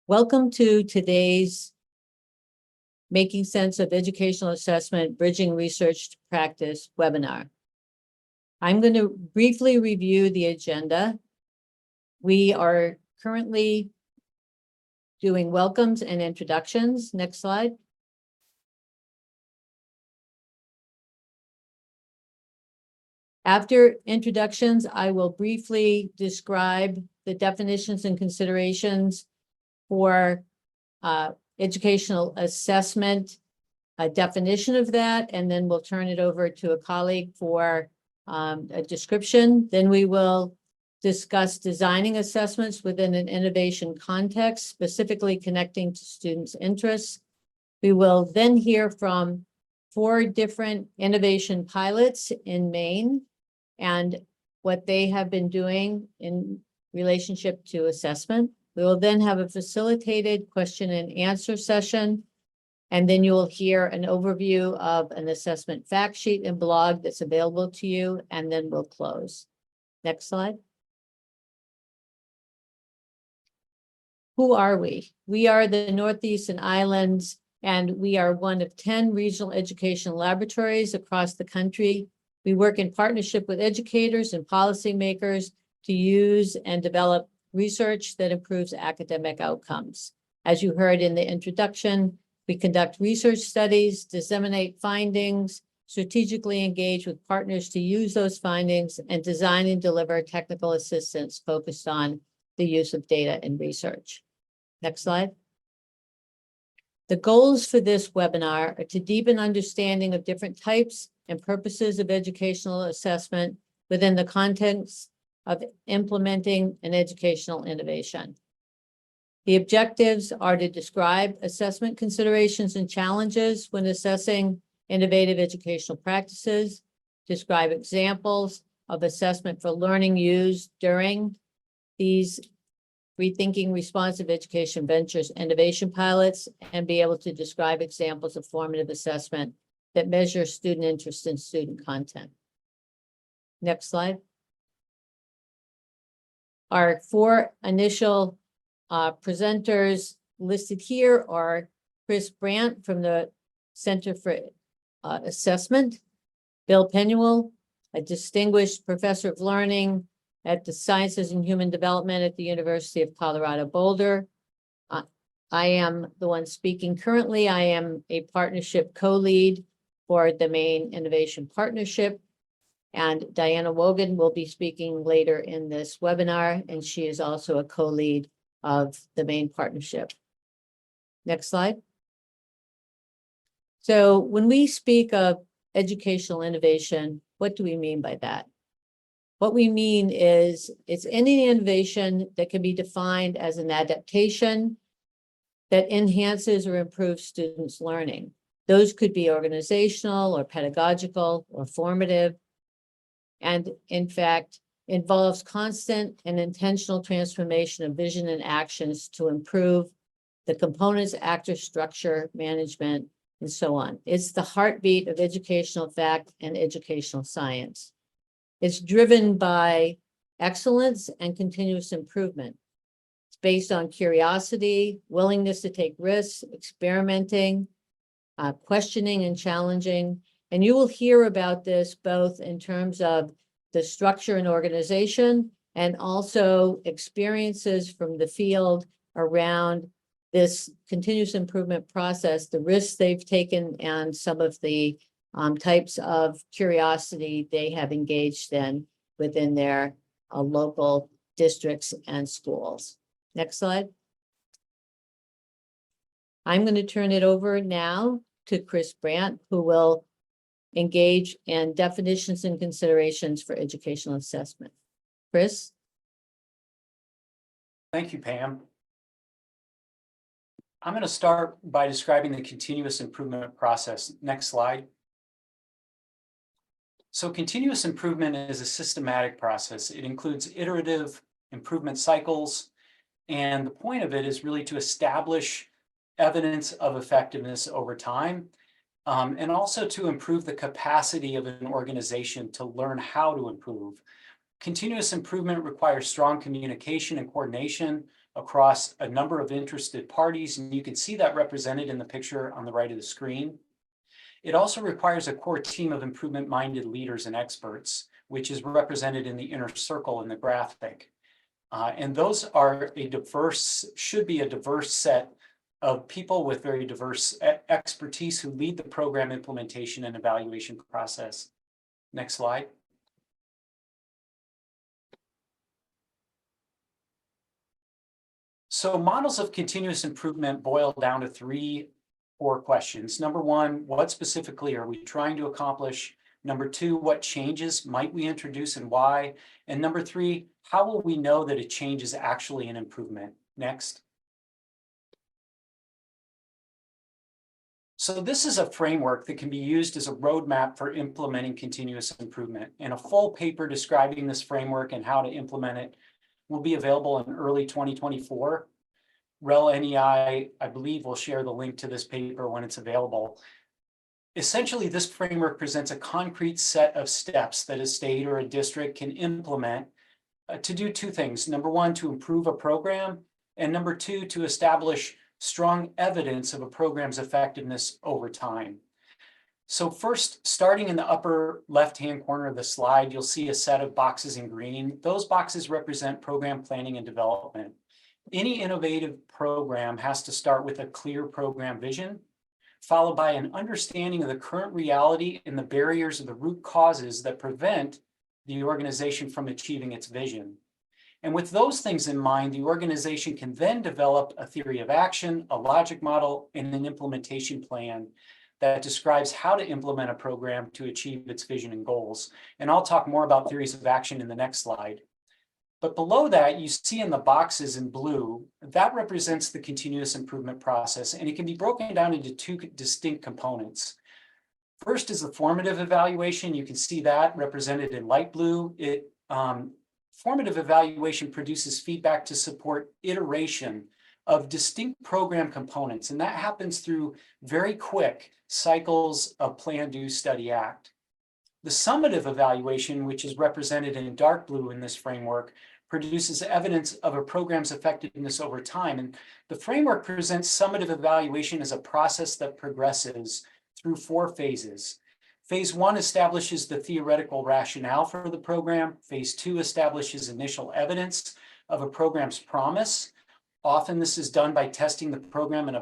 Welcome to today's Making Sense of Educational Assessment, Bridging Research to Practice webinar. I'm going to briefly review the agenda. We are currently doing welcomes and introductions. Next slide. After introductions, I will briefly describe the definitions and considerations for educational assessment, a definition of that, and then we'll turn it over to a colleague for a description. Then we will discuss designing assessments within an innovation context, specifically connecting to students' interests. We will then hear from 4 different innovation pilots in Maine and what they have been doing in relationship to assessment. We will then have a facilitated question and answer session, and then you will hear an overview of an assessment fact sheet and blog that's available to you, and then we'll close. Next slide. Who are we? We are the Northeast and Islands, and we are one of 10 regional education laboratories across the country. We work in partnership with educators and policymakers to use and develop research that improves academic outcomes. As you heard in the introduction, we conduct research studies, disseminate findings, strategically engage with partners to use those findings, and design and deliver technical assistance focused on the use of data in research. Next slide. The goals for this webinar are to deepen understanding of different types and purposes of educational assessment within the context of implementing an educational innovation. The objectives are to describe assessment considerations and challenges when assessing innovative educational practices, describe examples of assessment for learning used during these Rethinking Responsive Education Ventures innovation pilots, and be able to describe examples of formative assessment that measure student interest in student content. Next slide. Our 4 initial presenters listed here are Chris Brandt from the Center for Assessment, Bill Penuel, a distinguished professor of learning at the Sciences and Human Development at the University of Colorado Boulder. I am the one speaking currently. I am a partnership co-lead for the Maine Innovation Partnership. And Diana Wogan will be speaking later in this webinar, and she is also a co-lead of the Maine Partnership. Next slide. So when we speak of educational innovation, what do we mean by that? What we mean is it's any innovation that can be defined as an adaptation that enhances or improves students' learning. Those could be organizational or pedagogical or formative, and in fact, involves constant and intentional transformation of vision and actions to improve the components, actor structure, management, and so on. It's the heartbeat of educational fact and educational science. It's driven by excellence and continuous improvement. It's based on curiosity, willingness to take risks, experimenting, questioning and challenging. And you will hear about this both in terms of the structure and organization, and also experiences from the field around this continuous improvement process, the risks they've taken, and some of the types of curiosity they have engaged in within their local districts and schools. Next slide. I'm going to turn it over now to Chris Brandt, who will engage in definitions and considerations for educational assessment. Chris? Thank you, Pam. I'm going to start by describing the continuous improvement process. Next slide. So continuous improvement is a systematic process. It includes iterative improvement cycles, and the point of it is really to establish evidence of effectiveness over time, and also to improve the capacity of an organization to learn how to improve. Continuous improvement requires strong communication and coordination across a number of interested parties, and you can see that represented in the picture on the right of the screen. It also requires a core team of improvement-minded leaders and experts, which is represented in the inner circle in the graphic. And those are should be a diverse set of people with very diverse expertise who lead the program implementation and evaluation process. Next slide. So models of continuous improvement boil down to three core questions. Number one, what specifically are we trying to accomplish? Number two, what changes might we introduce and why? And number three, how will we know that a change is actually an improvement? Next. So this is a framework that can be used as a roadmap for implementing continuous improvement. And a full paper describing this framework and how to implement it will be available in early 2024. REL NEI, I believe, will share the link to this paper when it's available. Essentially, this framework presents a concrete set of steps that a state or a district can implement to do two things. Number one, to improve a program, and number two, to establish strong evidence of a program's effectiveness over time. So first, starting in the upper left-hand corner of the slide, you'll see a set of boxes in green. Those boxes represent program planning and development. Any innovative program has to start with a clear program vision, followed by an understanding of the current reality and the barriers of the root causes that prevent the organization from achieving its vision. And with those things in mind, the organization can then develop a theory of action, a logic model, and an implementation plan that describes how to implement a program to achieve its vision and goals. And I'll talk more about theories of action in the next slide. But below that, you see in the boxes in blue, that represents the continuous improvement process, and it can be broken down into two distinct components. First is the formative evaluation. You can see that represented in light blue. Formative evaluation produces feedback to support iteration of distinct program components, and that happens through very quick cycles of plan, do, study, act. The summative evaluation, which is represented in dark blue in this framework, produces evidence of a program's effectiveness over time. And the framework presents summative evaluation as a process that progresses through 4 phases. Phase 1 establishes the theoretical rationale for the program. Phase 2 establishes initial evidence of a program's promise. Often this is done by testing the program in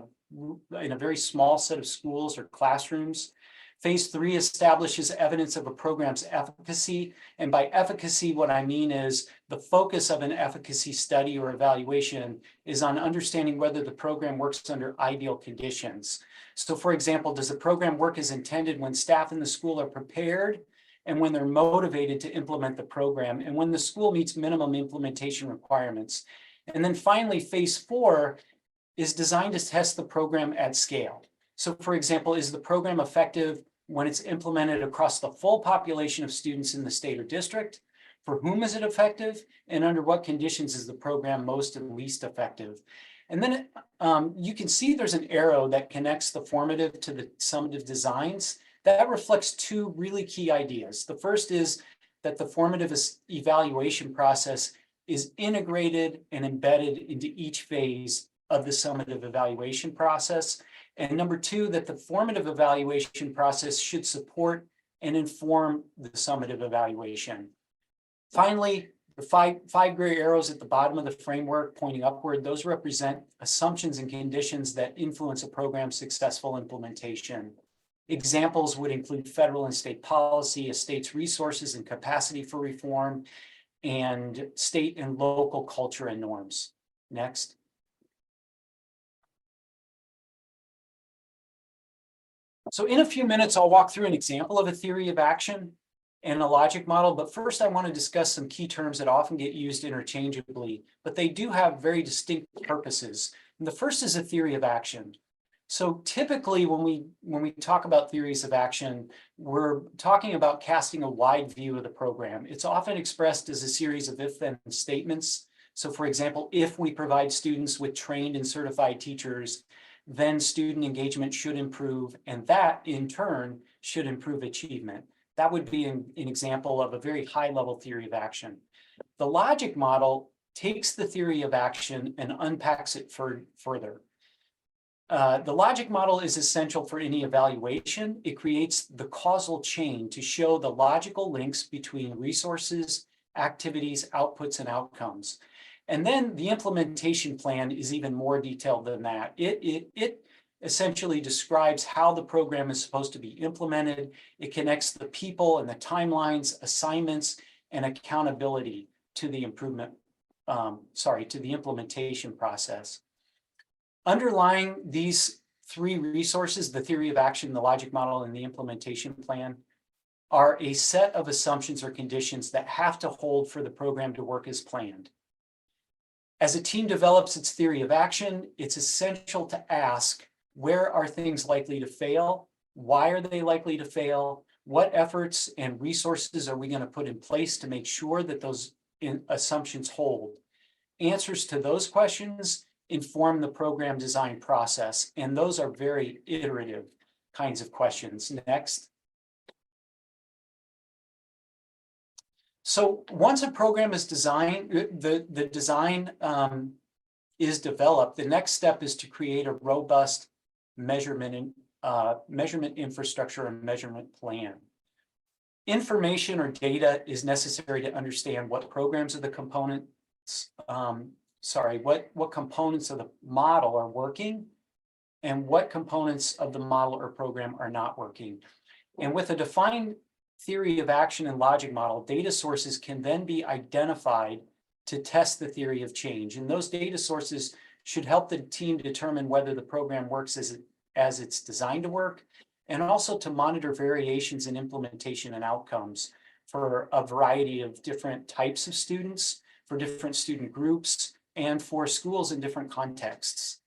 a very small set of schools or classrooms. Phase 3 establishes evidence of a program's efficacy. And by efficacy, what I mean is the focus of an efficacy study or evaluation is on understanding whether the program works under ideal conditions. So for example, does the program work as intended when staff in the school are prepared and when they're motivated to implement the program and when the school meets minimum implementation requirements? And then finally, phase 4 is designed to test the program at scale. So for example, is the program effective when it's implemented across the full population of students in the state or district? For whom is it effective? And under what conditions is the program most and least effective? And then you can see there's an arrow that connects the formative to the summative designs. That reflects 2 really key ideas. The first is that the formative evaluation process is integrated and embedded into each phase of the summative evaluation process. And number 2, that the formative evaluation process should support and inform the summative evaluation. Finally, the five gray arrows at the bottom of the framework pointing upward, those represent assumptions and conditions that influence a program's successful implementation. Examples would include federal and state policy, a state's resources and capacity for reform, and state and local culture and norms. Next. So in a few minutes, I'll walk through an example of a theory of action and a logic model, but first I want to discuss some key terms that often get used interchangeably, but they do have very distinct purposes. And the first is a theory of action. So typically when we talk about theories of action, we're talking about casting a wide view of the program. It's often expressed as a series of if-then statements. So for example, if we provide students with trained and certified teachers, then student engagement should improve, and that in turn should improve achievement. That would be an example of a very high-level theory of action. The logic model takes the theory of action and unpacks it further. The logic model is essential for any evaluation. It creates the causal chain to show the logical links between resources, activities, outputs, and outcomes. And then the implementation plan is even more detailed than that. It essentially describes how the program is supposed to be implemented. It connects the people and the timelines, assignments, and accountability to the to the implementation process. Underlying these three resources, the theory of action, the logic model, and the implementation plan, are a set of assumptions or conditions that have to hold for the program to work as planned. As a team develops its theory of action, it's essential to ask, where are things likely to fail? Why are they likely to fail? What efforts and resources are we going to put in place to make sure that those assumptions hold? Answers to those questions inform the program design process, and those are very iterative kinds of questions. Next. So once a program is designed, the design is developed, the next step is to create a robust measurement infrastructure and measurement plan. Information or data is necessary to understand what programs of the components, what components of the model are working and what components of the model or program are not working. And with a defined theory of action and logic model, data sources can then be identified to test the theory of change. And those data sources should help the team determine whether the program works as it's designed to work, and also to monitor variations in implementation and outcomes for a variety of different types of students, for different student groups, and for schools in different contexts.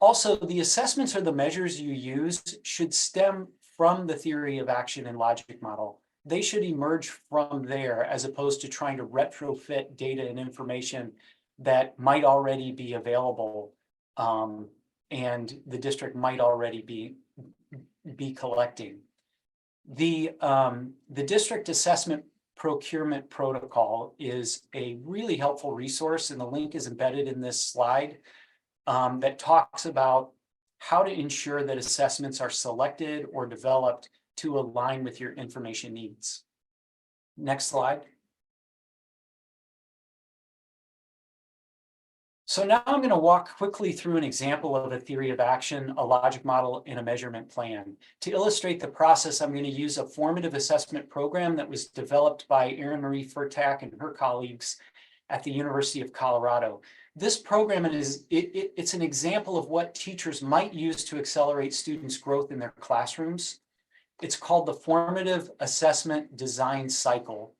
Also, the assessments or the measures you use should stem from the theory of action and logic model. They should emerge from there as opposed to trying to retrofit data and information that might already be available and the district might already be collecting. The district assessment procurement protocol is a really helpful resource, and the link is embedded in this slide that talks about how to ensure that assessments are selected or developed to align with your information needs. Next slide. So now I'm going to walk quickly through an example of a theory of action, a logic model, and a measurement plan. To illustrate the process, I'm going to use a formative assessment program that was developed by Erin Marie Furtak and her colleagues at the University of Colorado. This program it's an example of what teachers might use to accelerate students' growth in their classrooms. It's called the Formative Assessment Design Cycle.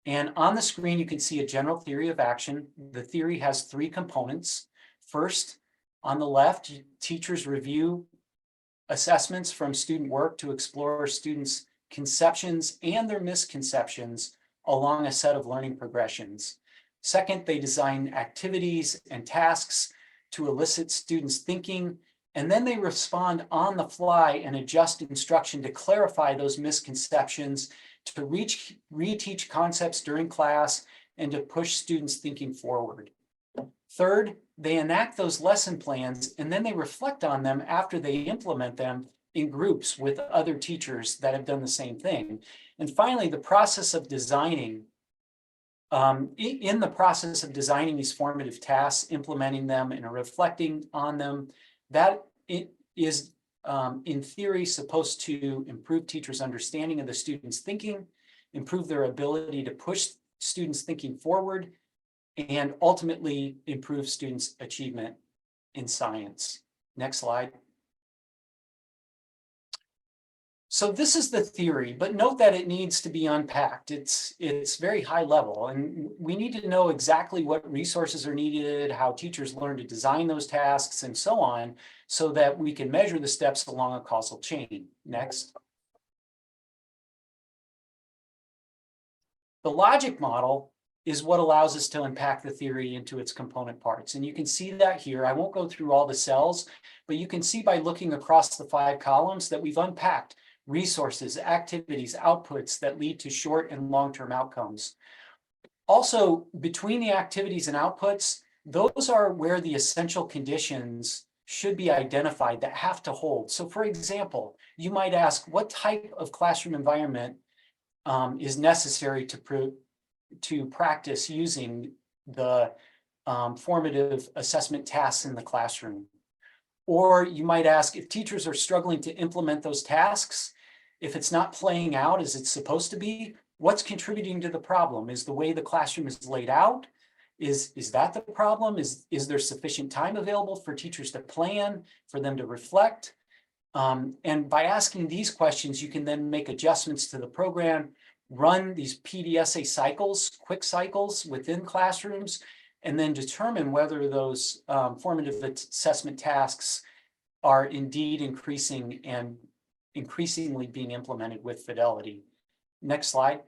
And on the screen, you can see a general theory of action. The theory has three components. First, on the left, teachers review assessments from student work to explore students' conceptions and their misconceptions along a set of learning progressions. Second, they design activities and tasks to elicit students' thinking, and then they respond on the fly and adjust instruction to clarify those misconceptions, to reteach concepts during class, and to push students' thinking forward. Third, they enact those lesson plans, and then they reflect on them after they implement them in groups with other teachers that have done the same thing. And finally, the process of designing, in the process of designing these formative tasks, implementing them and reflecting on them, that it is in theory supposed to improve teachers' understanding of the students' thinking, improve their ability to push students' thinking forward, and ultimately improve students' achievement in science. Next slide. So this is the theory, but note that it needs to be unpacked. It's very high level, and we need to know exactly what resources are needed, how teachers learn to design those tasks, and so on, so that we can measure the steps along a causal chain. Next. The logic model is what allows us to unpack the theory into its component parts. And you can see that here. I won't go through all the cells, but you can see by looking across the 5 columns that we've unpacked resources, activities, outputs that lead to short and long-term outcomes. Also, between the activities and outputs, those are where the essential conditions should be identified that have to hold. So for example, you might ask, what type of classroom environment is necessary to practice using the formative assessment tasks in the classroom? Or you might ask, if teachers are struggling to implement those tasks, if it's not playing out as it's supposed to be, what's contributing to the problem? Is the way the classroom is laid out? Is that the problem? Is there sufficient time available for teachers to plan, for them to reflect? And by asking these questions, you can then make adjustments to the program, run these PDSA cycles, quick cycles within classrooms, and then determine whether those formative assessment tasks are indeed increasing and increasingly being implemented with fidelity. Next slide.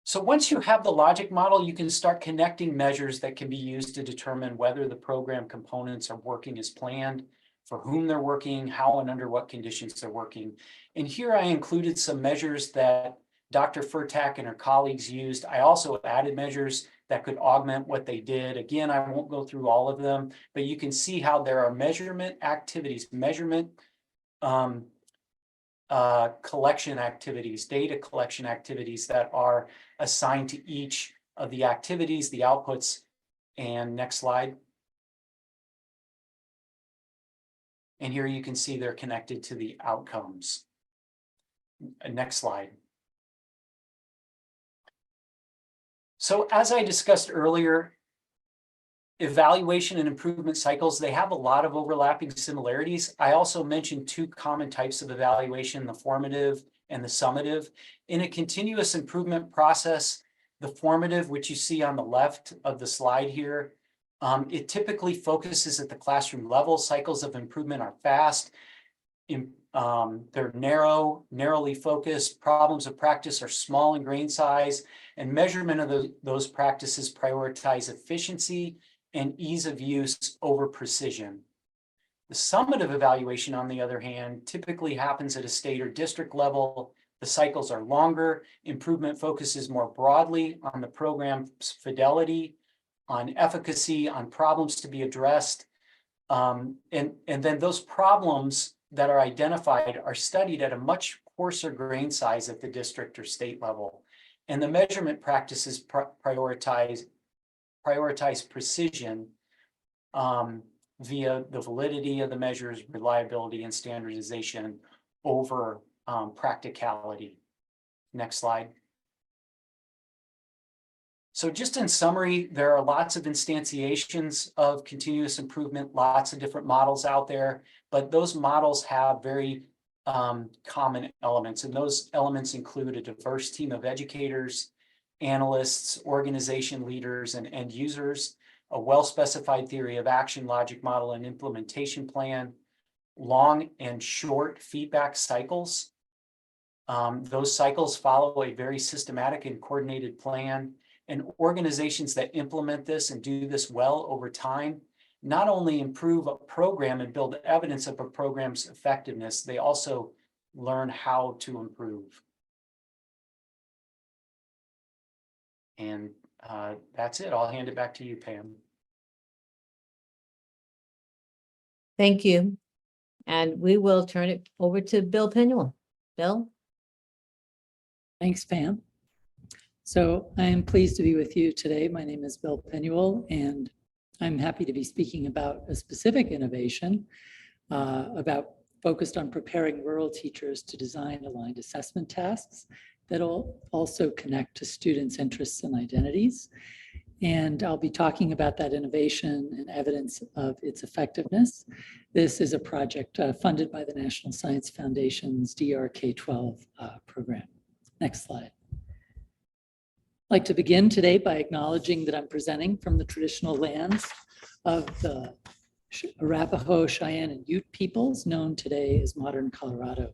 So once you have the logic model, you can start connecting measures that can be used to determine whether the program components are working as planned, for whom they're working, how and under what conditions they're working. And here I included some measures that Dr. Furtak and her colleagues used. I also added measures that could augment what they did. Again, I won't go through all of them, but you can see how there are measurement activities, collection activities, data collection activities that are assigned to each of the activities, the outputs. And next slide. And here you can see they're connected to the outcomes. Next slide. So as I discussed earlier, evaluation and improvement cycles, they have a lot of overlapping similarities. I also mentioned two common types of evaluation, the formative and the summative. In a continuous improvement process, the formative, which you see on the left of the slide here, it typically focuses at the classroom level. Cycles of improvement are fast. They're narrowly focused. Problems of practice are small in grain size, and measurement of those practices prioritize efficiency and ease of use over precision. The summative evaluation, on the other hand, typically happens at a state or district level. The cycles are longer. Improvement focuses more broadly on the program's fidelity, on efficacy, on problems to be addressed. And then those problems that are identified are studied at a much coarser grain size at the district or state level. And the measurement practices prioritize precision via the validity of the measures, reliability, and standardization over practicality. Next slide. So just in summary, there are lots of instantiations of continuous improvement, lots of different models out there, but those models have very common elements, and those elements include a diverse team of educators, analysts, organization leaders, and end users, a well-specified theory of action, logic model, and implementation plan, long and short feedback cycles. Those cycles follow a very systematic and coordinated plan, and organizations that implement this and do this well over time not only improve a program and build evidence of a program's effectiveness, they also learn how to improve. And that's it. I'll hand it back to you, Pam. Thank you. And we will turn it over to Bill Penuel. Bill? Thanks, Pam. So I am pleased to be with you today. My name is Bill Penuel, and I'm happy to be speaking about a specific innovation focused on preparing rural teachers to design aligned assessment tasks that'll also connect to students' interests and identities. And I'll be talking about that innovation and evidence of its effectiveness. This is a project funded by the National Science Foundation's DRK-12 program. Next slide. I'd like to begin today by acknowledging that I'm presenting from the traditional lands of the Arapaho, Cheyenne, and Ute peoples known today as modern Colorado.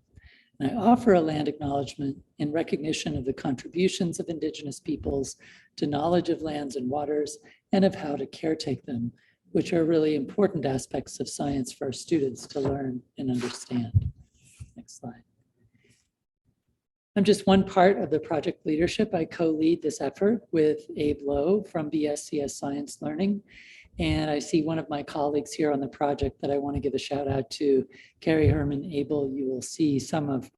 And I offer a land acknowledgement in recognition of the contributions of Indigenous peoples to knowledge of lands and waters and of how to caretake them, which are really important aspects of science for our students to learn and understand. Next slide. I'm just one part of the project leadership. I co-lead this effort with Abe Lowe from BSCS Science Learning. And I see one of my colleagues here on the project that I want to give a shout out to, Carrie Herman Abel. You will see some of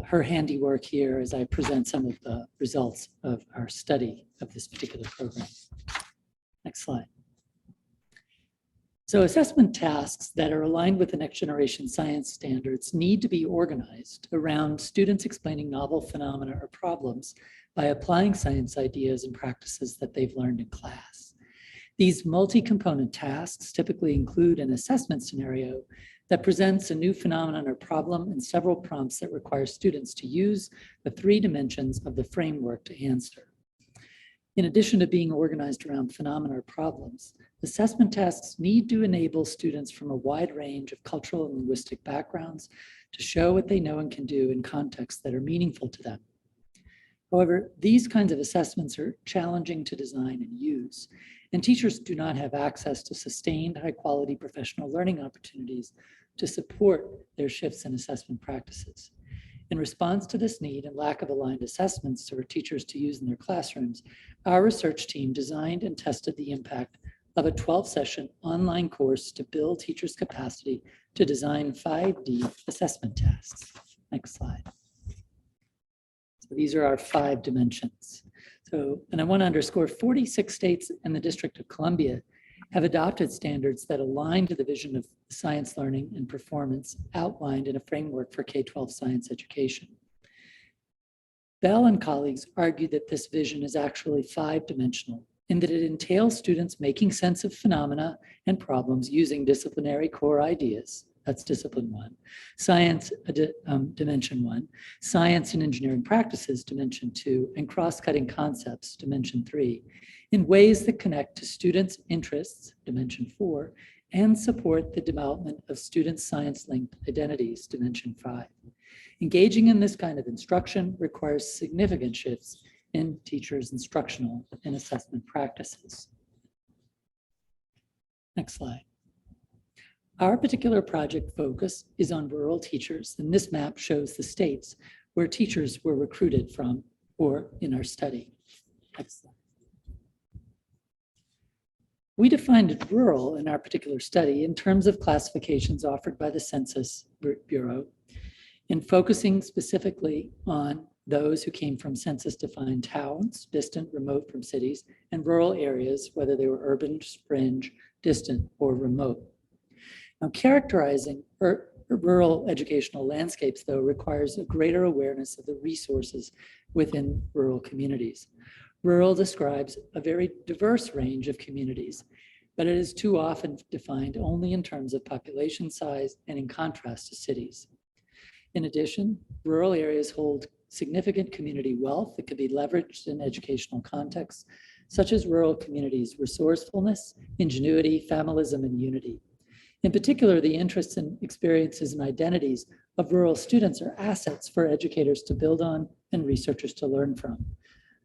her handiwork here as I present some of the results of our study of this particular program. Next slide. So assessment tasks that are aligned with the next generation science standards need to be organized around students explaining novel phenomena or problems by applying science ideas and practices that they've learned in class. These multi-component tasks typically include an assessment scenario that presents a new phenomenon or problem and several prompts that require students to use the 3 dimensions of the framework to answer. In addition to being organized around phenomena or problems, assessment tasks need to enable students from a wide range of cultural and linguistic backgrounds to show what they know and can do in contexts that are meaningful to them. However, these kinds of assessments are challenging to design and use, and teachers do not have access to sustained high-quality professional learning opportunities to support their shifts in assessment practices. In response to this need and lack of aligned assessments for teachers to use in their classrooms, our research team designed and tested the impact of a 12-session online course to build teachers' capacity to design 5D assessment tasks. Next slide. So these are our 5 dimensions. And I want to underscore 46 states and the District of Columbia have adopted standards that align to the vision of science learning and performance outlined in a framework for K-12 science education. Bell and colleagues argued that this vision is actually 5-dimensional in that it entails students making sense of phenomena and problems using disciplinary core ideas. That's discipline 1. Science, dimension 1. Science and engineering practices, dimension 2. And cross-cutting concepts, dimension 3. In ways that connect to students' interests, dimension 4. And support the development of students' science-linked identities, dimension 5. Engaging in this kind of instruction requires significant shifts in teachers' instructional and assessment practices. Next slide. Our particular project focus is on rural teachers, and this map shows the states where teachers were recruited from or in our study. Next slide. We defined rural in our particular study in terms of classifications offered by the Census Bureau, in focusing specifically on those who came from census-defined towns, distant, remote from cities, and rural areas, whether they were urban, fringe, distant, or remote. Now, characterizing rural educational landscapes, though, requires a greater awareness of the resources within rural communities. Rural describes a very diverse range of communities, but it is too often defined only in terms of population size and in contrast to cities. In addition, rural areas hold significant community wealth that could be leveraged in educational contexts, such as rural communities' resourcefulness, ingenuity, familism, and unity. In particular, the interests and experiences and identities of rural students are assets for educators to build on and researchers to learn from.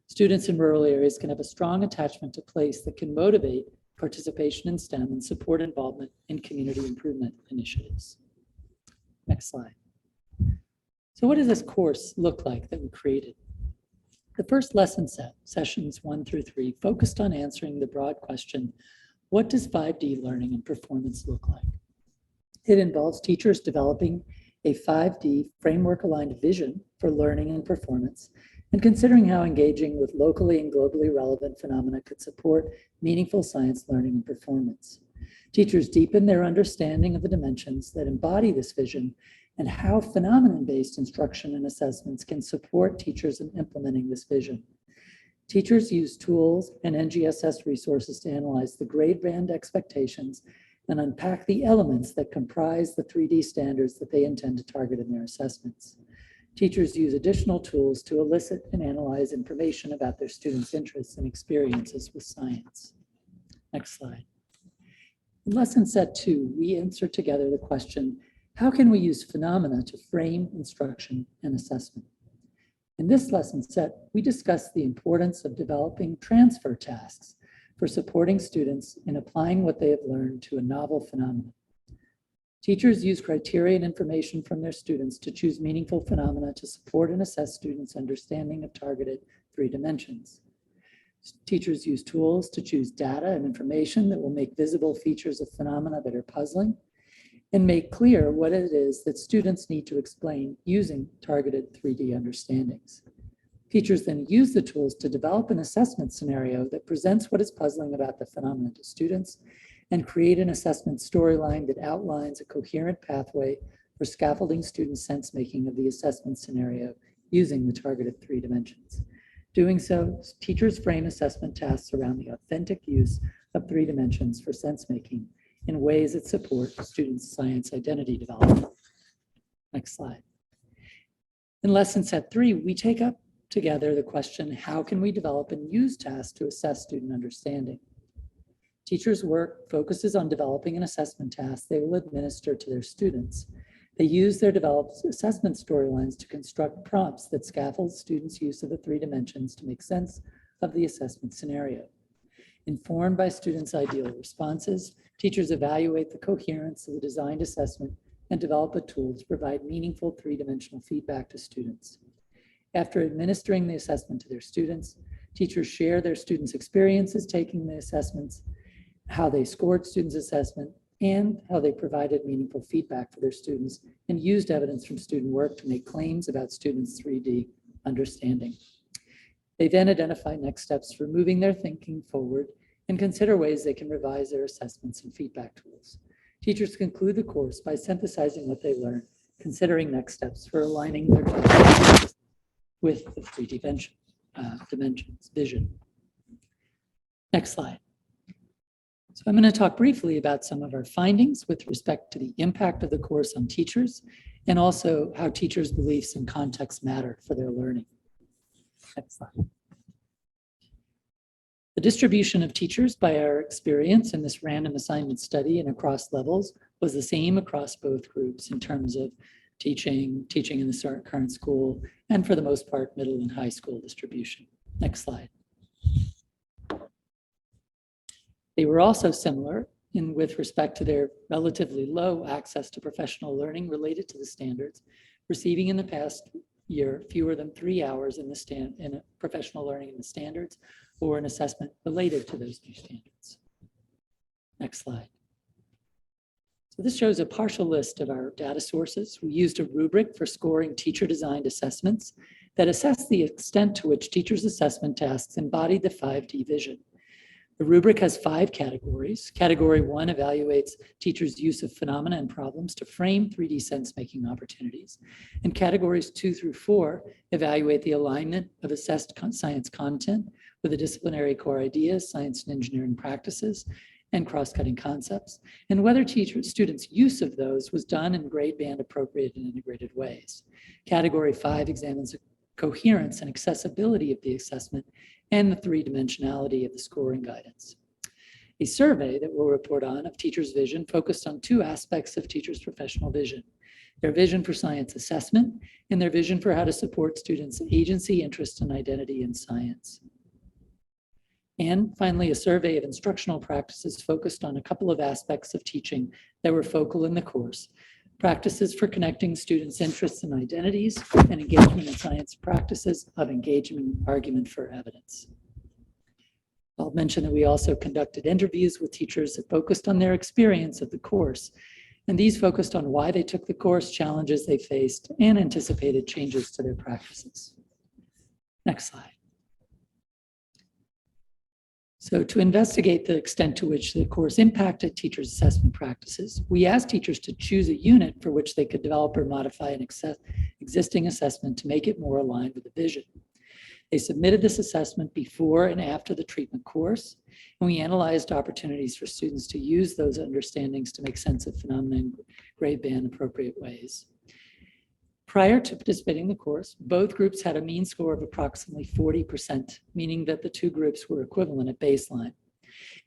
Students in rural areas can have a strong attachment to place that can motivate participation in STEM and support involvement in community improvement initiatives. Next slide. So what does this course look like that we created? The first lesson set, sessions 1 through 3, focused on answering the broad question, what does 5D learning and performance look like? It involves teachers developing a 5D framework-aligned vision for learning and performance, and considering how engaging with locally and globally relevant phenomena could support meaningful science learning and performance. Teachers deepen their understanding of the dimensions that embody this vision and how phenomenon-based instruction and assessments can support teachers in implementing this vision. Teachers use tools and NGSS resources to analyze the grade band expectations and unpack the elements that comprise the 3D standards that they intend to target in their assessments. Teachers use additional tools to elicit and analyze information about their students' interests and experiences with science. Next slide. In lesson set 2, we answer together the question, how can we use phenomena to frame instruction and assessment? In this lesson set, we discuss the importance of developing transfer tasks for supporting students in applying what they have learned to a novel phenomenon. Teachers use criteria and information from their students to choose meaningful phenomena to support and assess students' understanding of targeted 3 dimensions. Teachers use tools to choose data and information that will make visible features of phenomena that are puzzling and make clear what it is that students need to explain using targeted 3D understandings. Teachers then use the tools to develop an assessment scenario that presents what is puzzling about the phenomenon to students and create an assessment storyline that outlines a coherent pathway for scaffolding student sense-making of the assessment scenario using the targeted 3 dimensions. Doing so, teachers frame assessment tasks around the authentic use of 3 dimensions for sense-making in ways that support students' science identity development. Next slide. In lesson set 3, we take up together the question, how can we develop and use tasks to assess student understanding? Teachers' work focuses on developing an assessment task they will administer to their students. They use their developed assessment storylines to construct prompts that scaffold students' use of the 3 dimensions to make sense of the assessment scenario. Informed by students' ideal responses, teachers evaluate the coherence of the designed assessment and develop a tool to provide meaningful 3-dimensional feedback to students. After administering the assessment to their students, teachers share their students' experiences taking the assessments, how they scored students' assessment, and how they provided meaningful feedback for their students and used evidence from student work to make claims about students' 3D understanding. They then identify next steps for moving their thinking forward and consider ways they can revise their assessments and feedback tools. Teachers conclude the course by synthesizing what they learned, considering next steps for aligning their classroom with the 3 dimensions vision. Next slide. So I'm going to talk briefly about some of our findings with respect to the impact of the course on teachers and also how teachers' beliefs and context matter for their learning. Next slide. The distribution of teachers by our experience in this random assignment study and across levels was the same across both groups in terms of teaching in the current school, and for the most part, middle and high school distribution. Next slide. They were also similar with respect to their relatively low access to professional learning related to the standards, receiving in the past year fewer than 3 hours in a professional learning in the standards or an assessment related to those new standards. Next slide. So this shows a partial list of our data sources. We used a rubric for scoring teacher-designed assessments that assess the extent to which teachers' assessment tasks embodied the 5D vision. The rubric has 5 categories. Category 1 evaluates teachers' use of phenomena and problems to frame 3D sense-making opportunities. And categories 2 through 4 evaluate the alignment of assessed science content with the disciplinary core ideas, science and engineering practices, and cross-cutting concepts, and whether students' use of those was done in grade band appropriate and integrated ways. Category 5 examines the coherence and accessibility of the assessment and the 3-dimensionality of the scoring guidance. A survey that we'll report on of teachers' vision focused on 2 aspects of teachers' professional vision: their vision for science assessment and their vision for how to support students' agency, interest, and identity in science. And finally, a survey of instructional practices focused on a couple of aspects of teaching that were focal in the course: practices for connecting students' interests and identities, and engagement in science practices of engagement argument for evidence. I'll mention that we also conducted interviews with teachers that focused on their experience of the course, and these focused on why they took the course, challenges they faced, and anticipated changes to their practices. Next slide. So to investigate the extent to which the course impacted teachers' assessment practices, we asked teachers to choose a unit for which they could develop or modify an existing assessment to make it more aligned with the vision. They submitted this assessment before and after the treatment course, and we analyzed opportunities for students to use those understandings to make sense of phenomena in grade band appropriate ways. Prior to participating in the course, both groups had a mean score of approximately 40%, meaning that the 2 groups were equivalent at baseline.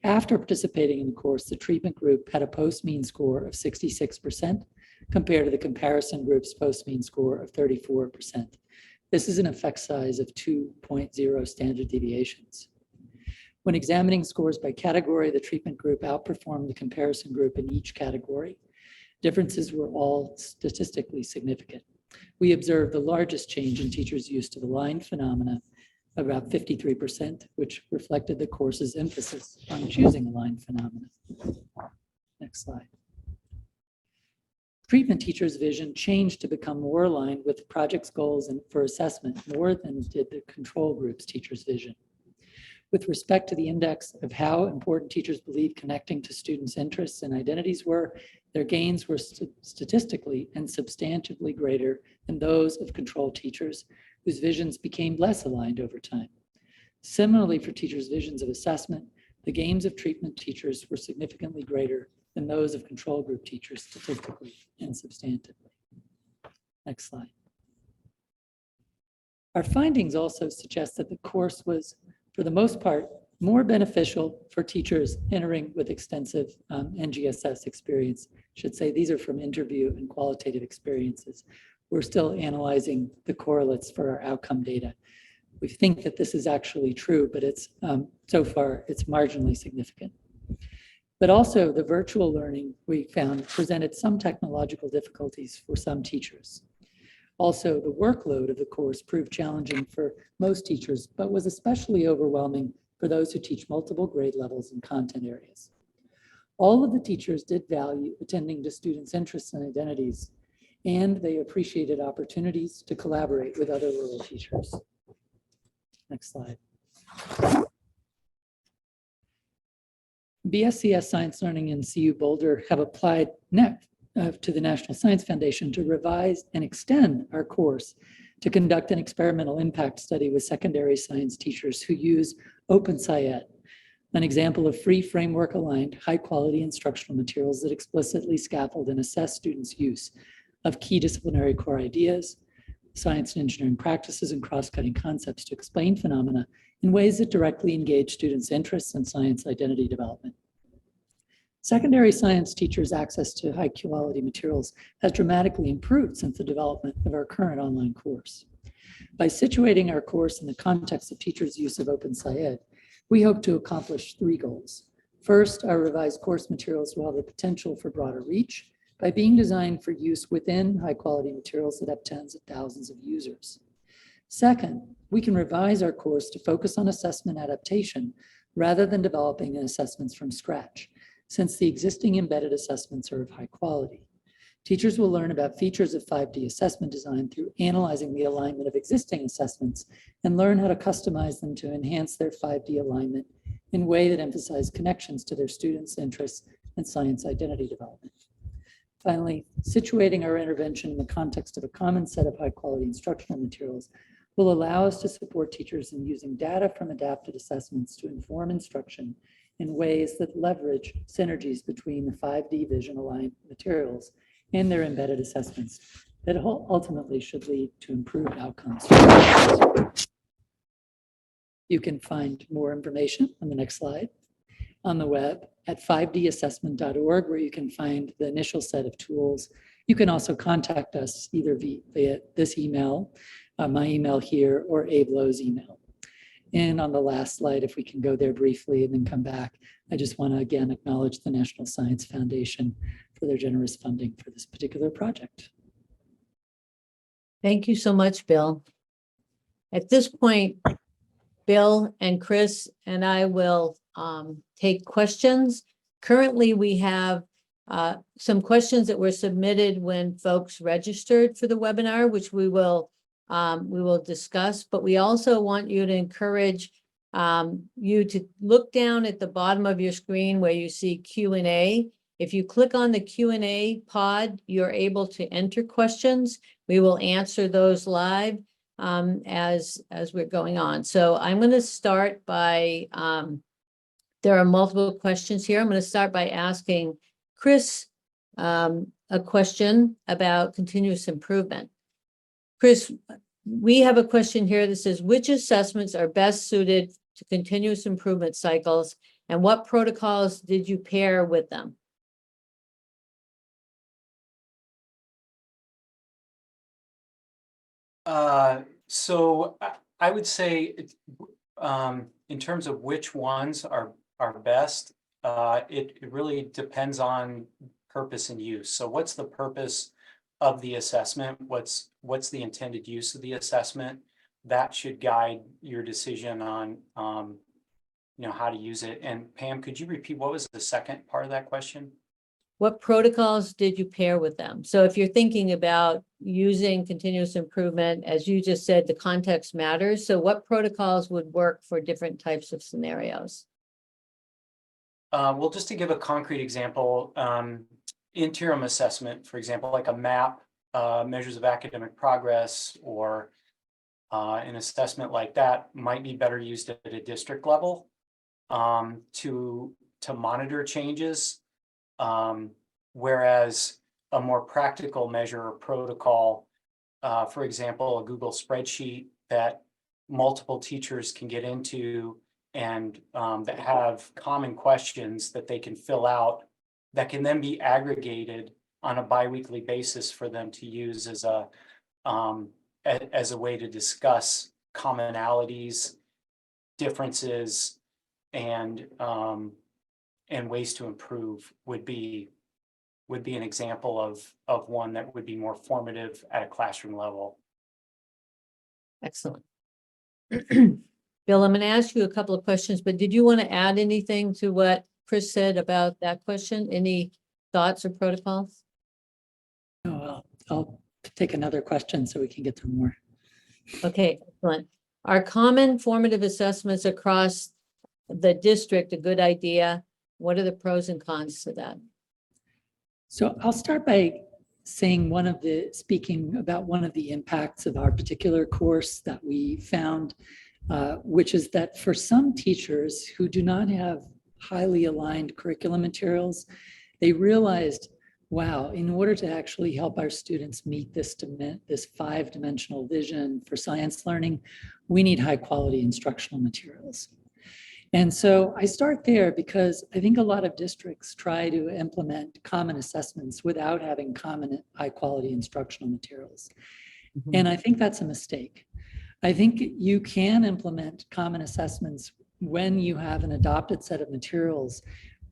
After participating in the course, the treatment group had a post-mean score of 66% compared to the comparison group's post-mean score of 34%. This is an effect size of 2.0 standard deviations. When examining scores by category, the treatment group outperformed the comparison group in each category. Differences were all statistically significant. We observed the largest change in teachers' use of aligned phenomena, about 53%, which reflected the course's emphasis on choosing aligned phenomena. Next slide. Treatment teachers' vision changed to become more aligned with the project's goals and for assessment more than did the control group's teachers' vision. With respect to the index of how important teachers believe connecting to students' interests and identities were, their gains were statistically and substantively greater than those of control teachers, whose visions became less aligned over time. Similarly, for teachers' visions of assessment, the gains of treatment teachers were significantly greater than those of control group teachers statistically and substantively. Next slide. Our findings also suggest that the course was, for the most part, more beneficial for teachers entering with extensive NGSS experience. I should say these are from interview and qualitative experiences. We're still analyzing the correlates for our outcome data. We think that this is actually true, but it's so far it's marginally significant. But also the virtual learning we found presented some technological difficulties for some teachers. Also, the workload of the course proved challenging for most teachers, but was especially overwhelming for those who teach multiple grade levels and content areas. All of the teachers did value attending to students' interests and identities, and they appreciated opportunities to collaborate with other rural teachers. Next slide. BSCS Science Learning and CU Boulder have applied to the National Science Foundation to revise and extend our course to conduct an experimental impact study with secondary science teachers who use OpenSciEd, an example of free framework aligned, high quality instructional materials that explicitly scaffold and assess students' use of key disciplinary core ideas, science and engineering practices, and cross-cutting concepts to explain phenomena in ways that directly engage students' interests and science identity development. Secondary science teachers' access to high quality materials has dramatically improved since the development of our current online course. By situating our course in the context of teachers' use of OpenSciEd, we hope to accomplish three goals. First, our revised course materials will have the potential for broader reach by being designed for use within high quality materials that have tens of thousands of users. Second, we can revise our course to focus on assessment adaptation rather than developing assessments from scratch, since the existing embedded assessments are of high quality. Teachers will learn about features of 5D assessment design through analyzing the alignment of existing assessments and learn how to customize them to enhance their 5D alignment in a way that emphasize connections to their students' interests and science identity development. Finally, situating our intervention in the context of a common set of high-quality instructional materials will allow us to support teachers in using data from adapted assessments to inform instruction in ways that leverage synergies between the 5D vision-aligned materials and their embedded assessments that ultimately should lead to improved outcomes. You can find more information on the next slide on the web at 5dassessment.org, where you can find the initial set of tools. You can also contact us either via this email, my email here, or Abe Lowe's email. And on the last slide, if we can go there briefly and then come back, I just want to again acknowledge the National Science Foundation for their generous funding for this particular project. Thank you so much, Bill. At this point, Bill and Chris and I will take questions. Currently, we have some questions that were submitted when folks registered for the webinar, which we will discuss, but we also want you to encourage you to look down at the bottom of your screen where you see Q&A. If you click on the Q&A pod, you're able to enter questions. We will answer those live as we're going on. So I'm going to start by, there are multiple questions here. I'm going to start by asking Chris a question about continuous improvement. Chris, we have a question here that says, which assessments are best suited to continuous improvement cycles, and what protocols did you pair with them? So I would say in terms of which ones are best, it really depends on purpose and use. So what's the purpose of the assessment? What's the intended use of the assessment? That should guide your decision on, how to use it. And Pam, could you repeat, what was the second part of that question? What protocols did you pair with them? So if you're thinking about using continuous improvement, as you just said, the context matters. So what protocols would work for different types of scenarios? Well, just to give a concrete example, interim assessment, for example, like a MAP, measures of academic progress, or an assessment like that might be better used at a district level to monitor changes. Whereas a more practical measure or protocol, for example, a Google spreadsheet that multiple teachers can get into and that have common questions that they can fill out that can then be aggregated on a biweekly basis for them to use as a way to discuss commonalities, differences, and ways to improve would be an example of one that would be more formative at a classroom level. Excellent. Bill, I'm going to ask you a couple of questions, but did you want to add anything to what Chris said about that question? Any thoughts or protocols? No, I'll take another question so we can get through more. Okay, excellent. Are common formative assessments across the district a good idea? What are the pros and cons to that? So I'll start by saying speaking about one of the impacts of our particular course that we found, which is that for some teachers who do not have highly aligned curriculum materials, they realized, wow, in order to actually help our students meet this 5-dimensional vision for science learning, we need high quality instructional materials. And so I start there because I think a lot of districts try to implement common assessments without having common high quality instructional materials. Mhm. And I think that's a mistake. I think you can implement common assessments when you have an adopted set of materials,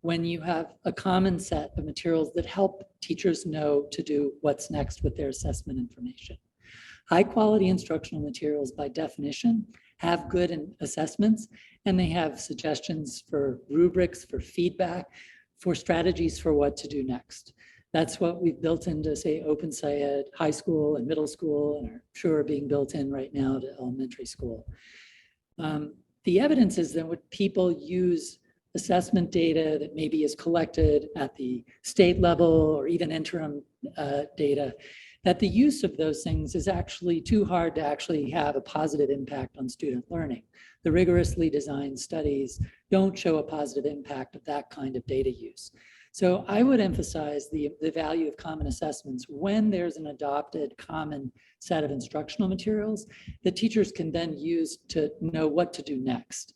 when you have a common set of materials that help teachers know to do what's next with their assessment information. High quality instructional materials by definition have good assessments, and they have suggestions for rubrics, for feedback, for strategies for what to do next. That's what we've built into, say, Open Science high school and middle school, and are sure being built in right now to elementary school. The evidence is that when people use assessment data that maybe is collected at the state level or even interim data, that the use of those things is actually too hard to actually have a positive impact on student learning. The rigorously designed studies don't show a positive impact of that kind of data use. So I would emphasize the value of common assessments when there's an adopted common set of instructional materials that teachers can then use to know what to do next.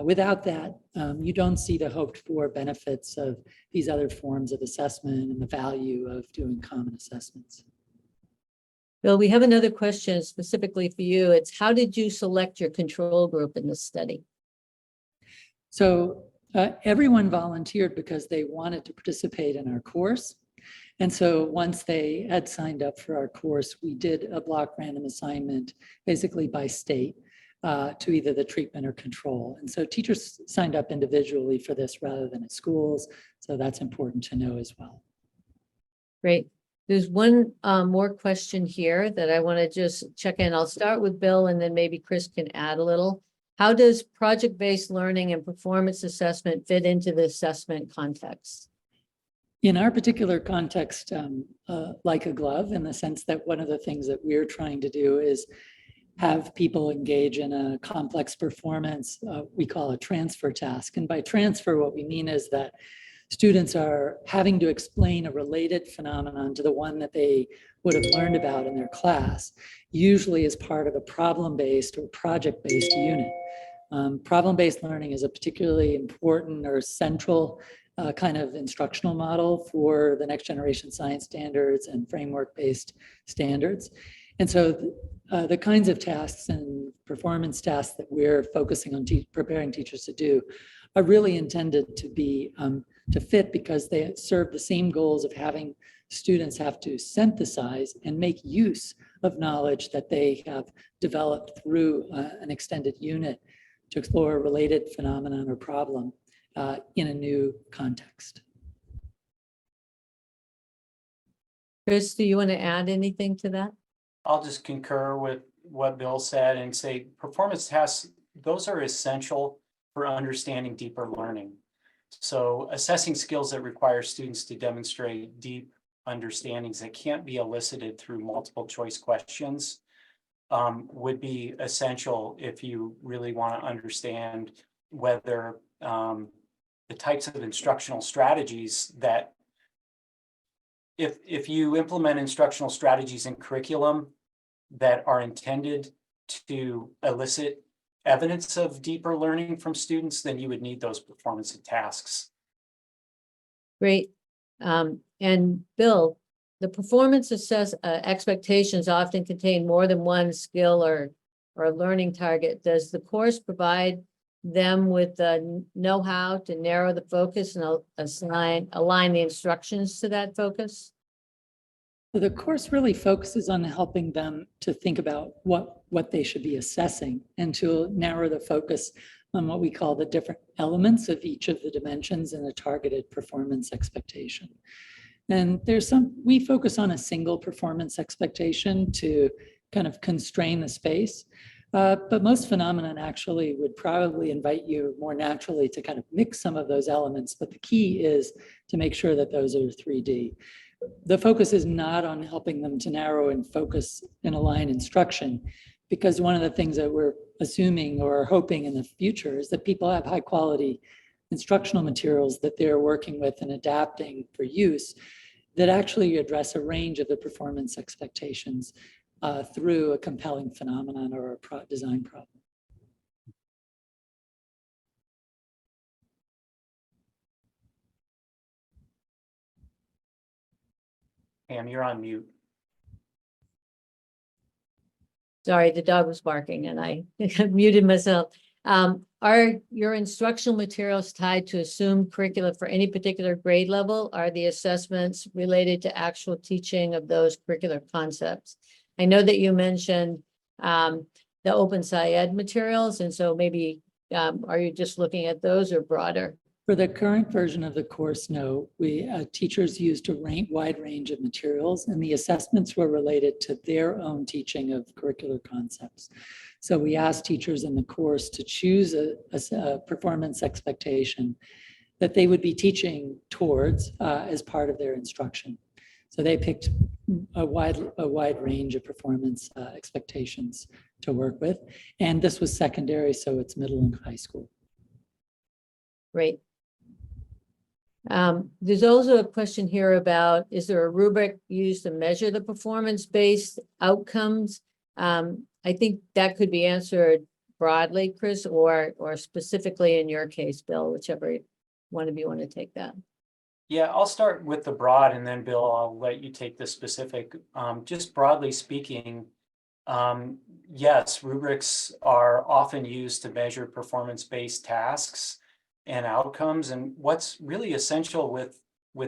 Without that, you don't see the hoped for benefits of these other forms of assessment and the value of doing common assessments. Bill, we have another question specifically for you. It's how did you select your control group in this study? So everyone volunteered because they wanted to participate in our course. And so once they had signed up for our course, we did a block random assignment, basically by state, to either the treatment or control. And so teachers signed up individually for this rather than at schools. So that's important to know as well. Great. There's one more question here that I want to just check in. I'll start with Bill and then maybe Chris can add a little. How does project-based learning and performance assessment fit into the assessment context? In our particular context, like a glove, in the sense that one of the things that we're trying to do is have people engage in a complex performance, we call a transfer task. And by transfer, what we mean is that students are having to explain a related phenomenon to the one that they would have learned about in their class, usually as part of a problem-based or project-based unit. Problem-based learning is a particularly important or central kind of instructional model for the next generation science standards and framework-based standards. And so the kinds of tasks and performance tasks that we're focusing on preparing teachers to do are really intended to be to fit because they serve the same goals of having students have to synthesize and make use of knowledge that they have developed through an extended unit to explore a related phenomenon or problem in a new context. Chris, do you want to add anything to that? I'll just concur with what Bill said and say performance tests, those are essential for understanding deeper learning. So assessing skills that require students to demonstrate deep understandings that can't be elicited through multiple choice questions would be essential if you really want to understand whether the types of instructional strategies that if you implement instructional strategies in curriculum that are intended to elicit evidence of deeper learning from students, then you would need those performance tasks. Great. And Bill, the performance expectations often contain more than one skill or learning target. Does the course provide them with the know-how to narrow the focus and align the instructions to that focus? So the course really focuses on helping them to think about what they should be assessing and to narrow the focus on what we call the different elements of each of the dimensions in a targeted performance expectation. And we focus on a single performance expectation to kind of constrain the space. But most phenomenon actually would probably invite you more naturally to kind of mix some of those elements. But the key is to make sure that those are 3D. The focus is not on helping them to narrow and focus and align instruction, because one of the things that we're assuming or hoping in the future is that people have high quality instructional materials that they're working with and adapting for use that actually address a range of the performance expectations through a compelling phenomenon or a design problem. Pam, you're on mute. Sorry, the dog was barking and I muted myself. Are your instructional materials tied to assumed curricula for any particular grade level? Are the assessments related to actual teaching of those curricular concepts? I know that you mentioned the Open SciEd materials, and so maybe are you just looking at those or broader? For the current version of the course, no. Teachers used a wide range of materials, and the assessments were related to their own teaching of curricular concepts. So we asked teachers in the course to choose a performance expectation that they would be teaching towards as part of their instruction. So they picked a wide range of performance expectations to work with. And this was secondary, so it's middle and high school. Great. There's also a question here about, is there a rubric used to measure the performance-based outcomes? I think that could be answered broadly, Chris, or specifically in your case, Bill, whichever one of you want to take that. Yeah, I'll start with the broad and then Bill, I'll let you take the specific. Just broadly speaking, yes, rubrics are often used to measure performance-based tasks and outcomes. And what's really essential with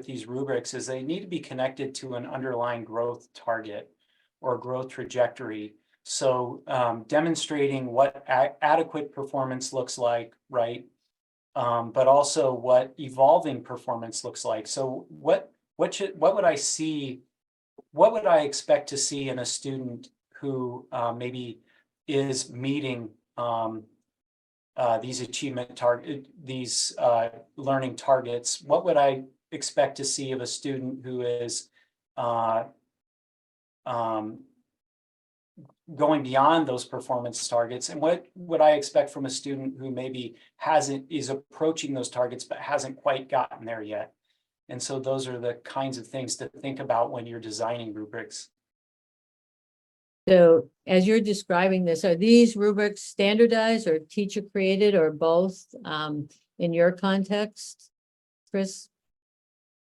these rubrics is they need to be connected to an underlying growth target or growth trajectory. So demonstrating what adequate performance looks like, right? But also what evolving performance looks like. So what would I see? What would I expect to see in a student who maybe is meeting these achievement these learning targets? What would I expect to see of a student who is going beyond those performance targets? And what would I expect from a student who maybe is approaching those targets but hasn't quite gotten there yet? And so those are the kinds of things to think about when you're designing rubrics. So as you're describing this, are these rubrics standardized or teacher created or both in your context, Chris?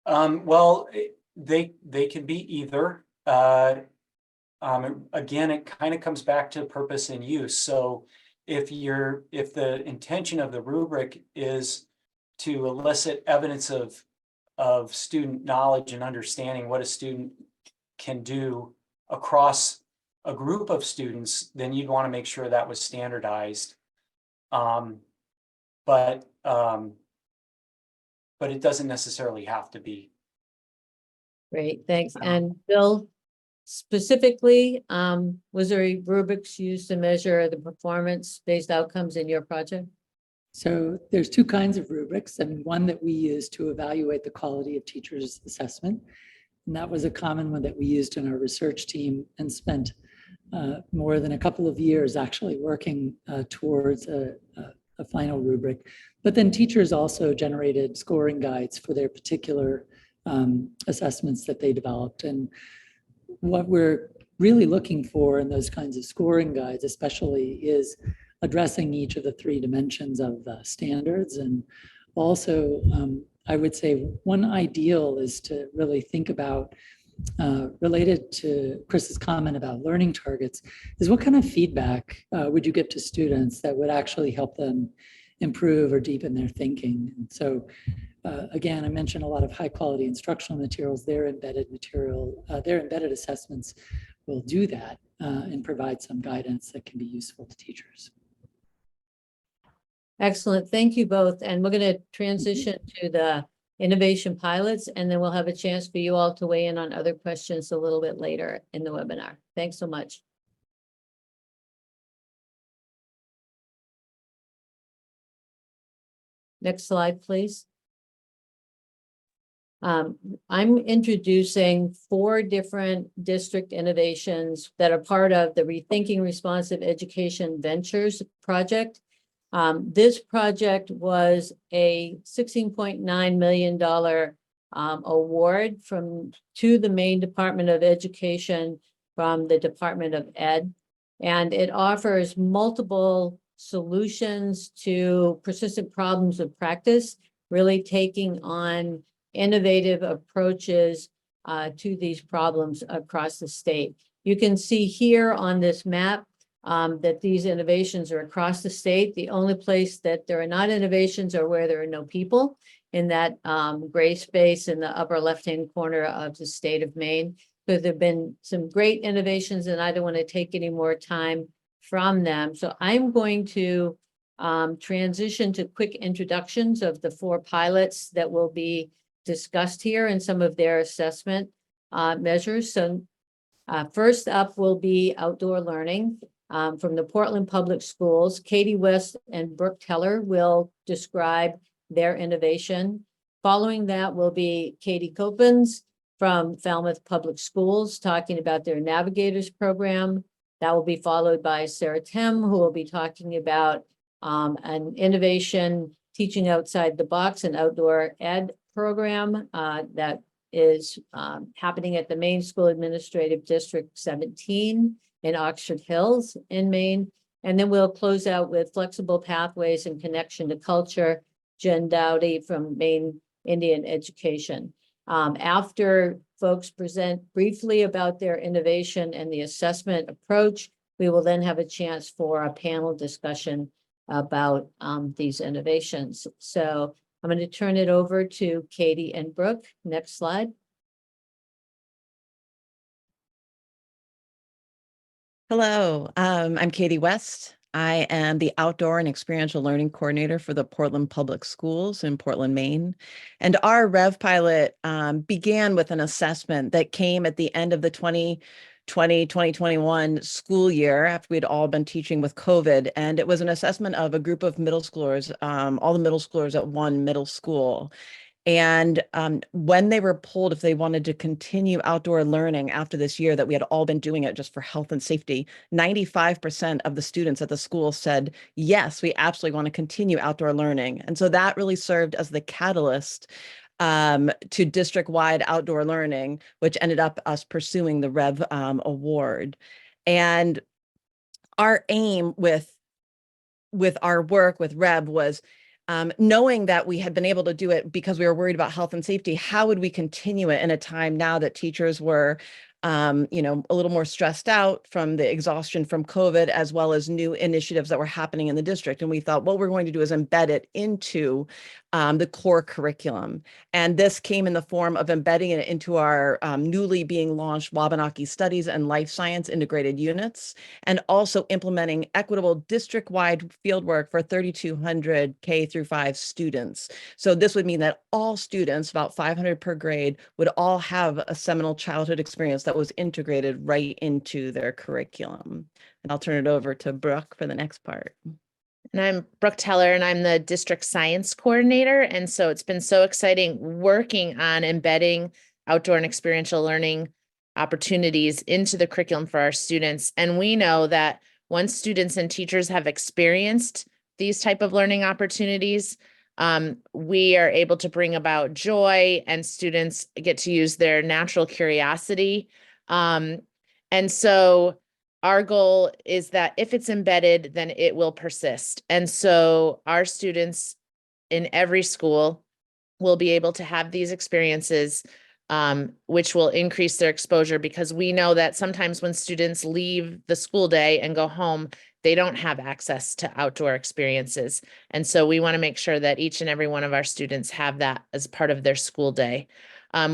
Well, they can be either. Again, it kind of comes back to purpose and use. So if the intention of the rubric is to elicit evidence of student knowledge and understanding what a student can do across a group of students, then you'd want to make sure that was standardized. But it doesn't necessarily have to be. Great, thanks. And Bill, specifically, was there rubrics used to measure the performance-based outcomes in your project? So there's two kinds of rubrics, and one that we use to evaluate the quality of teachers' assessment. And that was a common one that we used in our research team and spent more than a couple of years actually working towards a final rubric. But then teachers also generated scoring guides for their particular assessments that they developed. And what we're really looking for in those kinds of scoring guides, especially, is addressing each of the three dimensions of standards. And also, I would say one ideal is to really think about, related to Chris's comment about learning targets, is what kind of feedback would you give to students that would actually help them improve or deepen their thinking? And so, again, I mentioned a lot of high quality instructional materials. Their embedded assessments will do that and provide some guidance that can be useful to teachers. Excellent. Thank you both. And we're going to transition to the innovation pilots, and then we'll have a chance for you all to weigh in on other questions a little bit later in the webinar. Thanks so much. Next slide, please. I'm introducing 4 different district innovations that are part of the Rethinking Responsive Education Ventures project. This project was a $16.9 million award to the Maine Department of Education from the Department of Ed, and it offers multiple solutions to persistent problems of practice, really taking on innovative approaches to these problems across the state. You can see here on this map that these innovations are across the state. The only place that there are not innovations are where there are no people, in that gray space in the upper left-hand corner of the state of Maine. So there have been some great innovations, and I don't want to take any more time from them. So I'm going to transition to quick introductions of the 4 pilots that will be discussed here and some of their assessment measures. So first up will be outdoor learning. From the Portland Public Schools, Katie West and Brooke Teller will describe their innovation. Following that will be Katie Copens from Falmouth Public Schools talking about their Navigators program. That will be followed by Sarah Tem, who will be talking about an innovation teaching outside the box and outdoor ed program that is happening at the Maine School Administrative District 17 in Oxford Hills in Maine. And then we'll close out with Flexible Pathways and Connection to Culture, Jen Dowdy from Maine Indian Education. After folks present briefly about their innovation and the assessment approach, we will then have a chance for a panel discussion about these innovations. So I'm going to turn it over to Katie and Brooke. Next slide. Hello, I'm Katie West. I am the Outdoor and Experiential Learning Coordinator for the Portland Public Schools in Portland, Maine. And our REV pilot began with an assessment that came at the end of the 2020-2021 school year after we'd all been teaching with COVID. And it was an assessment of a group of middle schoolers, all the middle schoolers at one middle school. And when they were polled if they wanted to continue outdoor learning after this year that we had all been doing it just for health and safety, 95% of the students at the school said, yes, we absolutely want to continue outdoor learning. And so that really served as the catalyst to district-wide outdoor learning, which ended up us pursuing the REV award. And our aim with our work with REV was knowing that we had been able to do it because we were worried about health and safety. How would we continue it in a time now that teachers were, a little more stressed out from the exhaustion from COVID, as well as new initiatives that were happening in the district? And we thought what we're going to do is embed it into the core curriculum. And this came in the form of embedding it into our newly being launched Wabanaki Studies and Life Science integrated units, and also implementing equitable district-wide fieldwork for 3,200 K through 5 students. So this would mean that all students, about 500 per grade, would all have a seminal childhood experience that was integrated right into their curriculum. And I'll turn it over to Brooke for the next part. And I'm Brooke Teller, and I'm the district science coordinator. And so it's been so exciting working on embedding outdoor and experiential learning opportunities into the curriculum for our students. And we know that once students and teachers have experienced these type of learning opportunities, we are able to bring about joy, and students get to use their natural curiosity. And so our goal is that if it's embedded, then it will persist. And so our students in every school will be able to have these experiences, which will increase their exposure, because we know that sometimes when students leave the school day and go home, they don't have access to outdoor experiences. And so we want to make sure that each and every one of our students have that as part of their school day.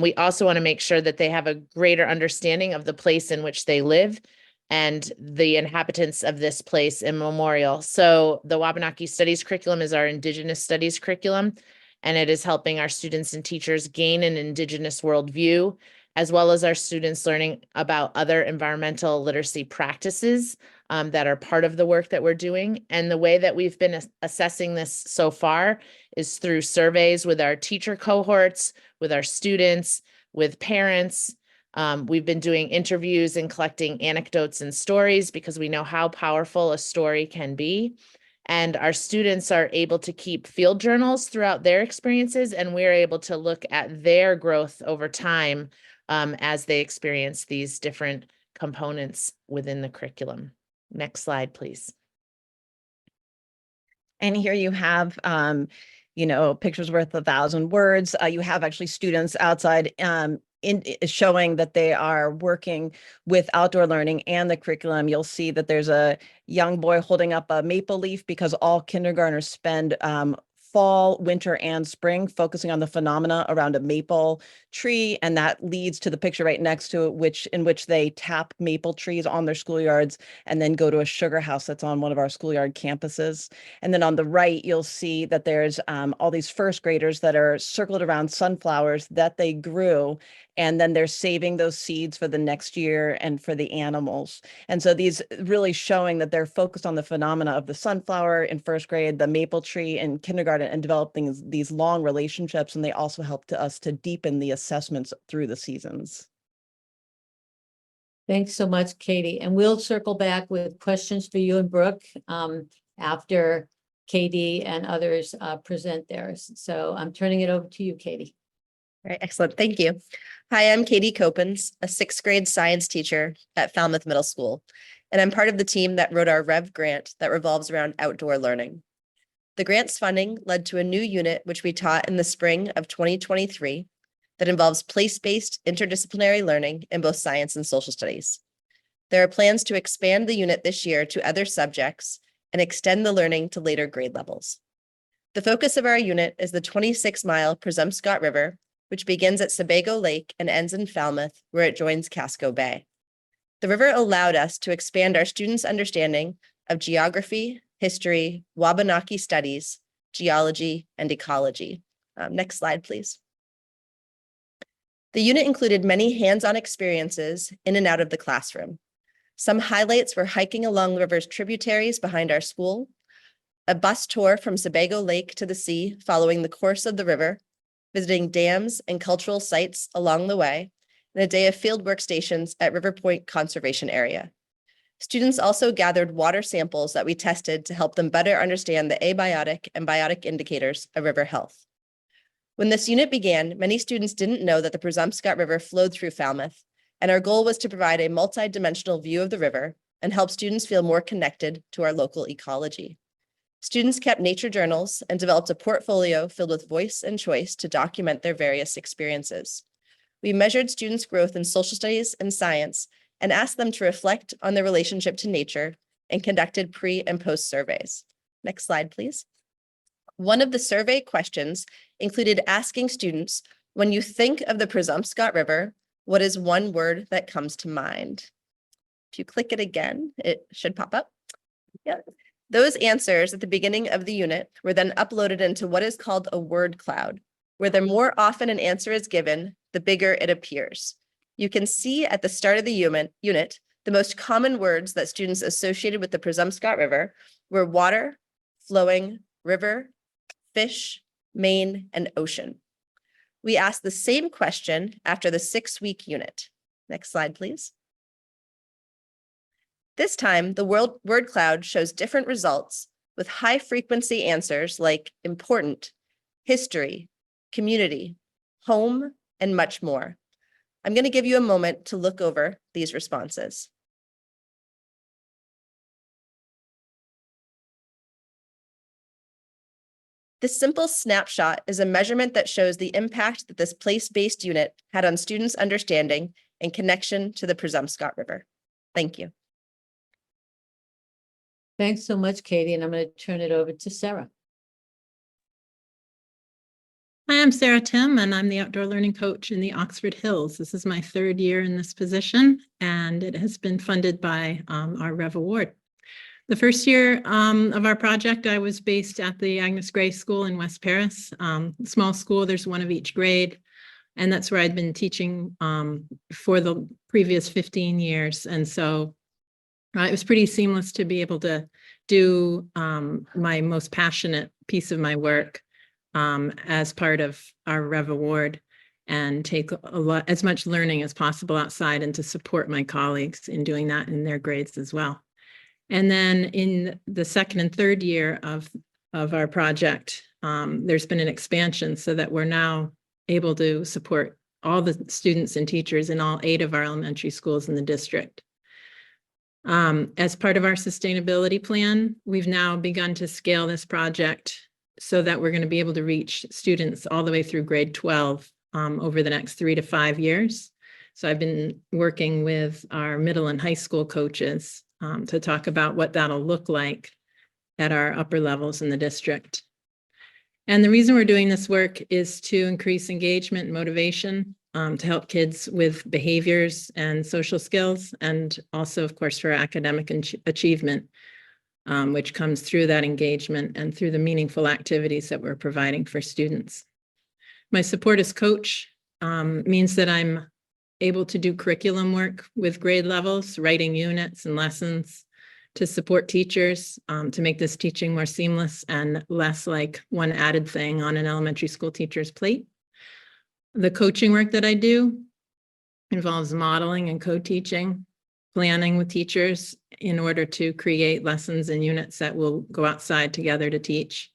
We also want to make sure that they have a greater understanding of the place in which they live and the inhabitants of this place in Memorial. So the Wabanaki Studies curriculum is our Indigenous Studies curriculum, and it is helping our students and teachers gain an Indigenous worldview, as well as our students learning about other environmental literacy practices that are part of the work that we're doing. And the way that we've been assessing this so far is through surveys with our teacher cohorts, with our students, with parents. We've been doing interviews and collecting anecdotes and stories because we know how powerful a story can be. And our students are able to keep field journals throughout their experiences, and we're able to look at their growth over time as they experience these different components within the curriculum. Next slide, please. And here you have, pictures worth 1,000 words. You have actually students outside showing that they are working with outdoor learning and the curriculum. You'll see that there's a young boy holding up a maple leaf because all kindergartners spend fall, winter, and spring focusing on the phenomena around a maple tree, and that leads to the picture right next to it, in which they tap maple trees on their schoolyards and then go to a sugar house that's on one of our schoolyard campuses. And then on the right, you'll see that there's all these first graders that are circled around sunflowers that they grew, and then they're saving those seeds for the next year and for the animals. And so these really showing that they're focused on the phenomena of the sunflower in first grade, the maple tree in kindergarten, and developing these long relationships. And they also help us to deepen the assessments through the seasons. Thanks so much, Katie. And we'll circle back with questions for you and Brooke after Katie and others present theirs. So I'm turning it over to you, Katie. All right, excellent. Thank you. Hi, I'm Katie Copens, a 6th grade science teacher at Falmouth Middle School, and I'm part of the team that wrote our REV grant that revolves around outdoor learning. The grant's funding led to a new unit which we taught in the spring of 2023 that involves place-based interdisciplinary learning in both science and social studies. There are plans to expand the unit this year to other subjects and extend the learning to later grade levels. The focus of our unit is the 26-mile Presumpscot River, which begins at Sebago Lake and ends in Falmouth, where it joins Casco Bay. The river allowed us to expand our students' understanding of geography, history, Wabanaki studies, geology, and ecology. Next slide, please. The unit included many hands-on experiences in and out of the classroom. Some highlights were hiking along the river's tributaries behind our school, a bus tour from Sebago Lake to the sea following the course of the river, visiting dams and cultural sites along the way, and a day of field workstations at River Point Conservation Area. Students also gathered water samples that we tested to help them better understand the abiotic and biotic indicators of river health. When this unit began, many students didn't know that the Presumpscot River flowed through Falmouth, and our goal was to provide a multi-dimensional view of the river and help students feel more connected to our local ecology. Students kept nature journals and developed a portfolio filled with voice and choice to document their various experiences. We measured students' growth in social studies and science and asked them to reflect on their relationship to nature and conducted pre- and post surveys. Next slide, please. One of the survey questions included asking students, when you think of the Presumpscot River, what is one word that comes to mind? If you click it again, it should pop up. Yeah. Those answers at the beginning of the unit were then uploaded into what is called a word cloud, where the more often an answer is given, the bigger it appears. You can see at the start of the unit, the most common words that students associated with the Presumpscot River were water, flowing, river, fish, main, and ocean. We asked the same question after the 6-week unit. Next slide, please. This time, the word cloud shows different results with high frequency answers like important, history, community, home, and much more. I'm going to give you a moment to look over these responses. This simple snapshot is a measurement that shows the impact that this place-based unit had on students' understanding and connection to the Presumpscot River. Thank you. Thanks so much, Katie, and I'm going to turn it over to Sarah. Hi, I'm Sarah Tim, and I'm the outdoor learning coach in the Oxford Hills. This is my 3rd year in this position, and it has been funded by our REV award. The first year of our project, I was based at the Agnes Gray School in West Paris. Small school, there's one of each grade, and that's where I'd been teaching for the previous 15 years. And so it was pretty seamless to be able to do my most passionate piece of my work as part of our REV award and take as much learning as possible outside and to support my colleagues in doing that in their grades as well. And then in the 2nd and 3rd year of our project, there's been an expansion so that we're now able to support all the students and teachers in all 8 of our elementary schools in the district. As part of our sustainability plan, we've now begun to scale this project so that we're going to be able to reach students all the way through grade 12 over the next 3 to 5 years. So I've been working with our middle and high school coaches to talk about what that'll look like at our upper levels in the district. And the reason we're doing this work is to increase engagement and motivation, to help kids with behaviors and social skills, and also, of course, for academic achievement, which comes through that engagement and through the meaningful activities that we're providing for students. My support as coach means that I'm able to do curriculum work with grade levels, writing units and lessons to support teachers, to make this teaching more seamless and less like one added thing on an elementary school teacher's plate. The coaching work that I do involves modeling and co-teaching, planning with teachers in order to create lessons and units that will go outside together to teach,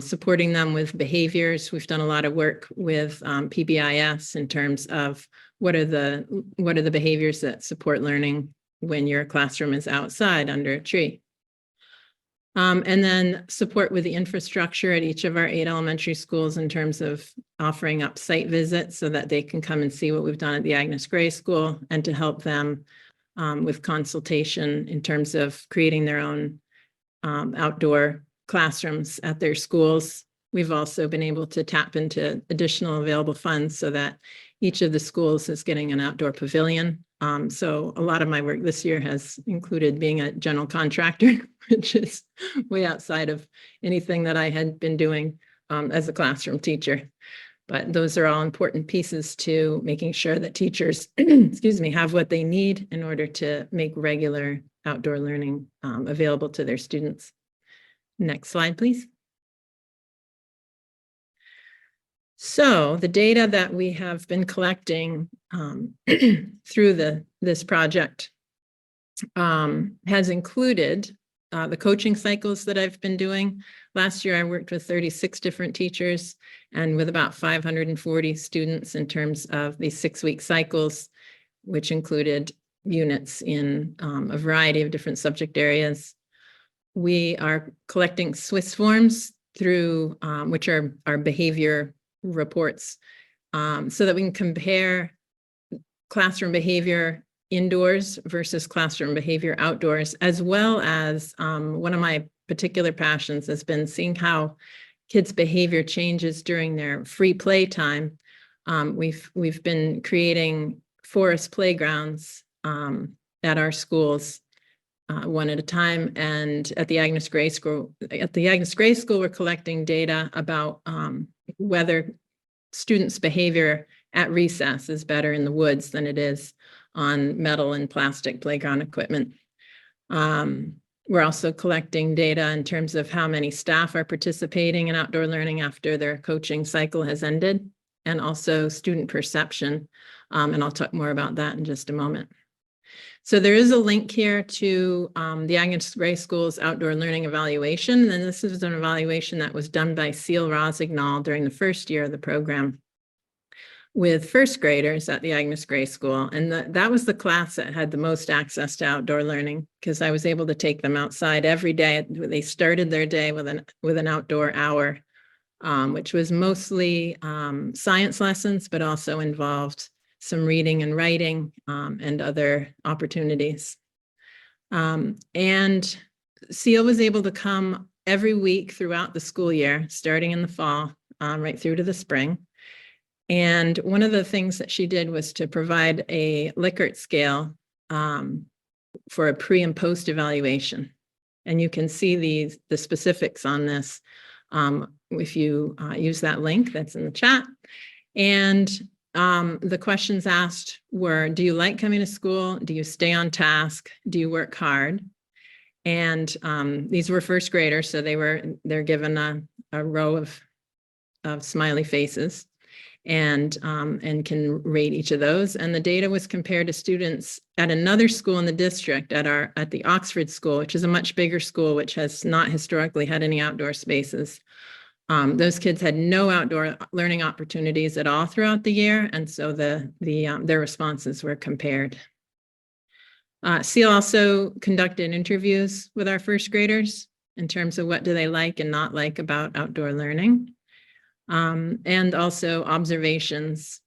supporting them with behaviors. We've done a lot of work with PBIS in terms of what are the behaviors that support learning when your classroom is outside under a tree. And then support with the infrastructure at each of our 8 elementary schools in terms of offering up site visits so that they can come and see what we've done at the Agnes Gray School, and to help them with consultation in terms of creating their own outdoor classrooms at their schools. We've also been able to tap into additional available funds so that each of the schools is getting an outdoor pavilion. So a lot of my work this year has included being a general contractor, which is way outside of anything that I had been doing as a classroom teacher. But those are all important pieces to making sure that teachers, excuse me, have what they need in order to make regular outdoor learning available to their students. Next slide, please. So the data that we have been collecting through this project has included the coaching cycles that I've been doing. Last year, I worked with 36 different teachers and with about 540 students in terms of these 6-week cycles, which included units in a variety of different subject areas. We are collecting Swiss forms through which are our behavior reports, so that we can compare classroom behavior indoors versus classroom behavior outdoors, as well as one of my particular passions has been seeing how kids' behavior changes during their free play time. We've been creating forest playgrounds at our schools, one at a time. And at the Agnes Gray School, we're collecting data about whether students' behavior at recess is better in the woods than it is on metal and plastic playground equipment. We're also collecting data in terms of how many staff are participating in outdoor learning after their coaching cycle has ended, and also student perception. And I'll talk more about that in just a moment. So there is a link here to the Agnes Gray School's outdoor learning evaluation. And this is an evaluation that was done by Seal Rosignol during the first year of the program with first graders at the Agnes Gray School. And that was the class that had the most access to outdoor learning, because I was able to take them outside every day. They started their day with an outdoor hour, which was mostly science lessons, but also involved some reading and writing and other opportunities. And Seal was able to come every week throughout the school year, starting in the fall, right through to the spring. And one of the things that she did was to provide a Likert scale for a pre and post evaluation. And you can see the specifics on this if you use that link that's in the chat. And the questions asked were, do you like coming to school? Do you stay on task? Do you work hard? And these were first graders, so they're given a row of smiley faces and can rate each of those. And the data was compared to students at another school in the district at the Oxford School, which is a much bigger school, which has not historically had any outdoor spaces. Those kids had no outdoor learning opportunities at all throughout the year, and so their responses were compared. Seal also conducted interviews with our first graders in terms of what do they like and not like about outdoor learning, and also observations.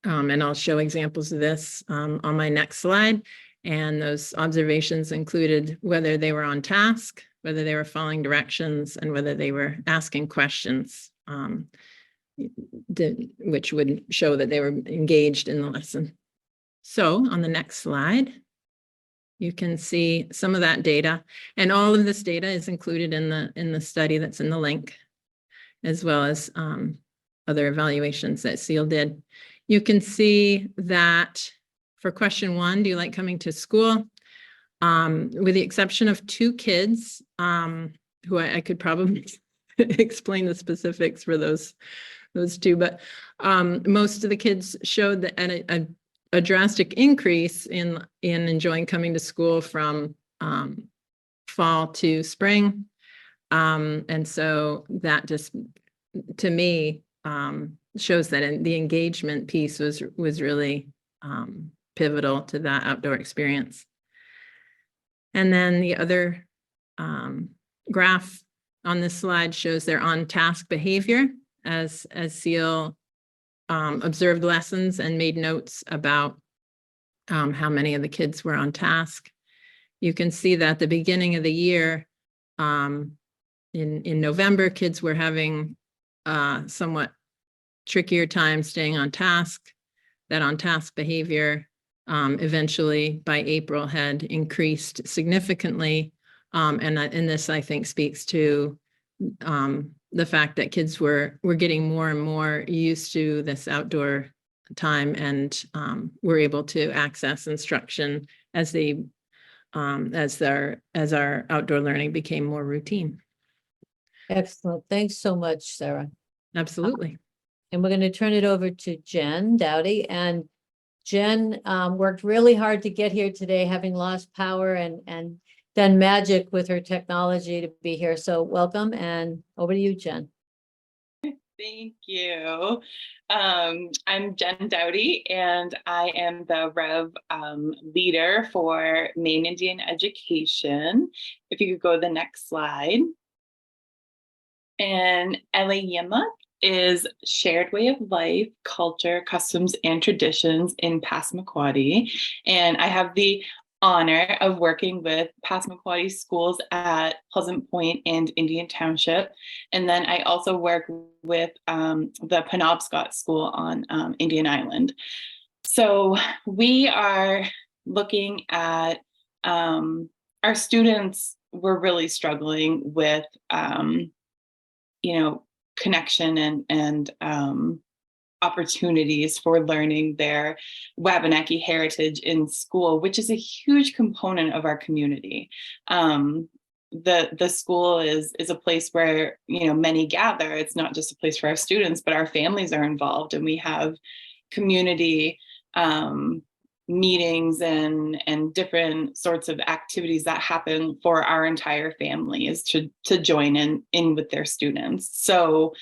And I'll show examples of this on my next slide. And those observations included whether they were on task, whether they were following directions, and whether they were asking questions, which would show that they were engaged in the lesson. So on the next slide, you can see some of that data, and all of this data is included in the study that's in the link, as well as other evaluations that Seal did. You can see that for question 1, do you like coming to school? With the exception of 2 kids, who I could probably explain the specifics for those 2, but most of the kids showed that a drastic increase in enjoying coming to school from fall to spring. And so that just, to me, shows that the engagement piece was really pivotal to that outdoor experience. And then the other graph on this slide shows their on-task behavior as Seal observed lessons and made notes about how many of the kids were on task. You can see that at the beginning of the year, in November, kids were having somewhat trickier time staying on task. That on-task behavior eventually by April had increased significantly. And this, I think, speaks to the fact that kids were getting more and more used to this outdoor time and were able to access instruction as our outdoor learning became more routine. Excellent. Thanks so much, Sarah. Absolutely. And we're going to turn it over to Jen Dowdy. And Jen worked really hard to get here today, having lost power and done magic with her technology to be here. So welcome, and over to you, Jen. Thank you. I'm Jen Dowdy, and I am the REV leader for Maine Indian Education. If you could go to the next slide. And LAYIMA is Shared Way of Life, Culture, Customs, and Traditions in Passamaquoddy. And I have the honor of working with Passamaquoddy schools at Pleasant Point and Indian Township. And then I also work with the Penobscot School on Indian Island. So we are looking at our students were really struggling with, connection and opportunities for learning their Wabanaki heritage in school, which is a huge component of our community. The school is a place where many gather. It's not just a place for our students, but our families are involved, and we have community meetings and different sorts of activities that happen for our entire families to join in with their students. So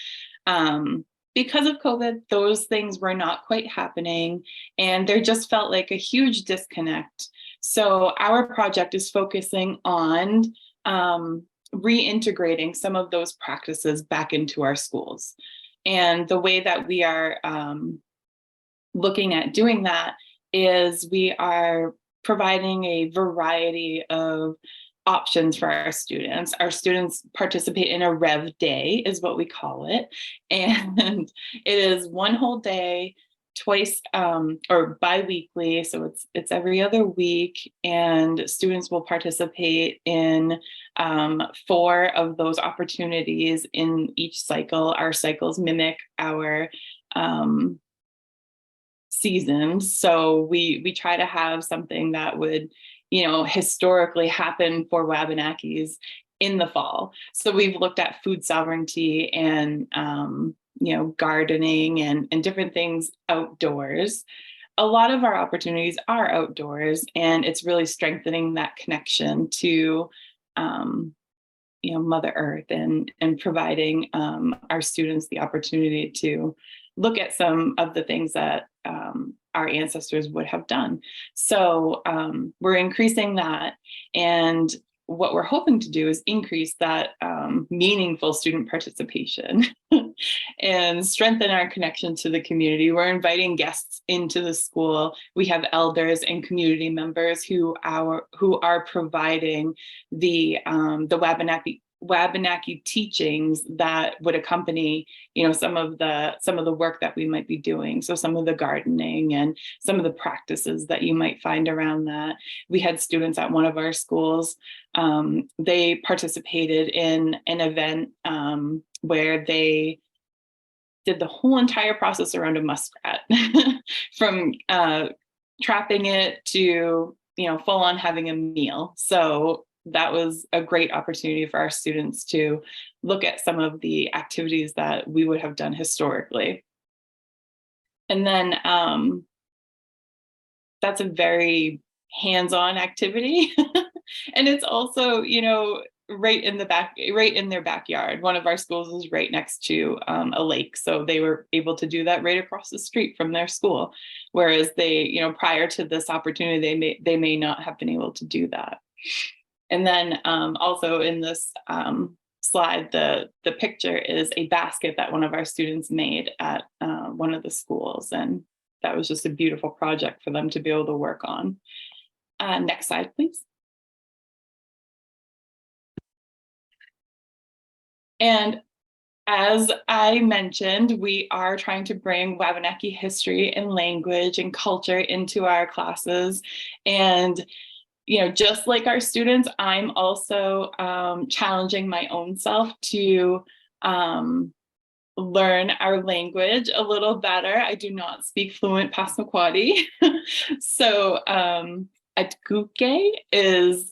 because of COVID, those things were not quite happening, and there just felt like a huge disconnect. So our project is focusing on reintegrating some of those practices back into our schools. And the way that we are looking at doing that is we are providing a variety of options for our students. Our students participate in a REV day, is what we call it. And it is one whole day, twice or bi-weekly. So it's every other week. And students will participate in 4 of those opportunities in each cycle. Our cycles mimic our seasons. So we try to have something that would historically happen for Wabanakis in the fall. So we've looked at food sovereignty and gardening and different things outdoors. A lot of our opportunities are outdoors, and it's really strengthening that connection to Mother Earth and providing our students the opportunity to look at some of the things that our ancestors would have done. So we're increasing that. And what we're hoping to do is increase that meaningful student participation and strengthen our connection to the community. We're inviting guests into the school. We have elders and community members who are providing the Wabanaki teachings that would accompany, some of the work that we might be doing. So some of the gardening and some of the practices that you might find around that. We had students at one of our schools. They participated in an event where they did the whole entire process around a muskrat, from trapping it to full on having a meal. So that was a great opportunity for our students to look at some of the activities that we would have done historically. And then that's a very hands-on activity. And it's also, right in their backyard. One of our schools is right next to a lake. So they were able to do that right across the street from their school. Whereas they, prior to this opportunity, they may not have been able to do that. And then also in this slide, the picture is a basket that one of our students made at one of the schools. And that was just a beautiful project for them to be able to work on. Next slide, please. And as I mentioned, we are trying to bring Wabanaki history and language and culture into our classes. And just like our students, I'm also challenging my own self to learn our language a little better. I do not speak fluent Passamaquoddy. So Atkuke is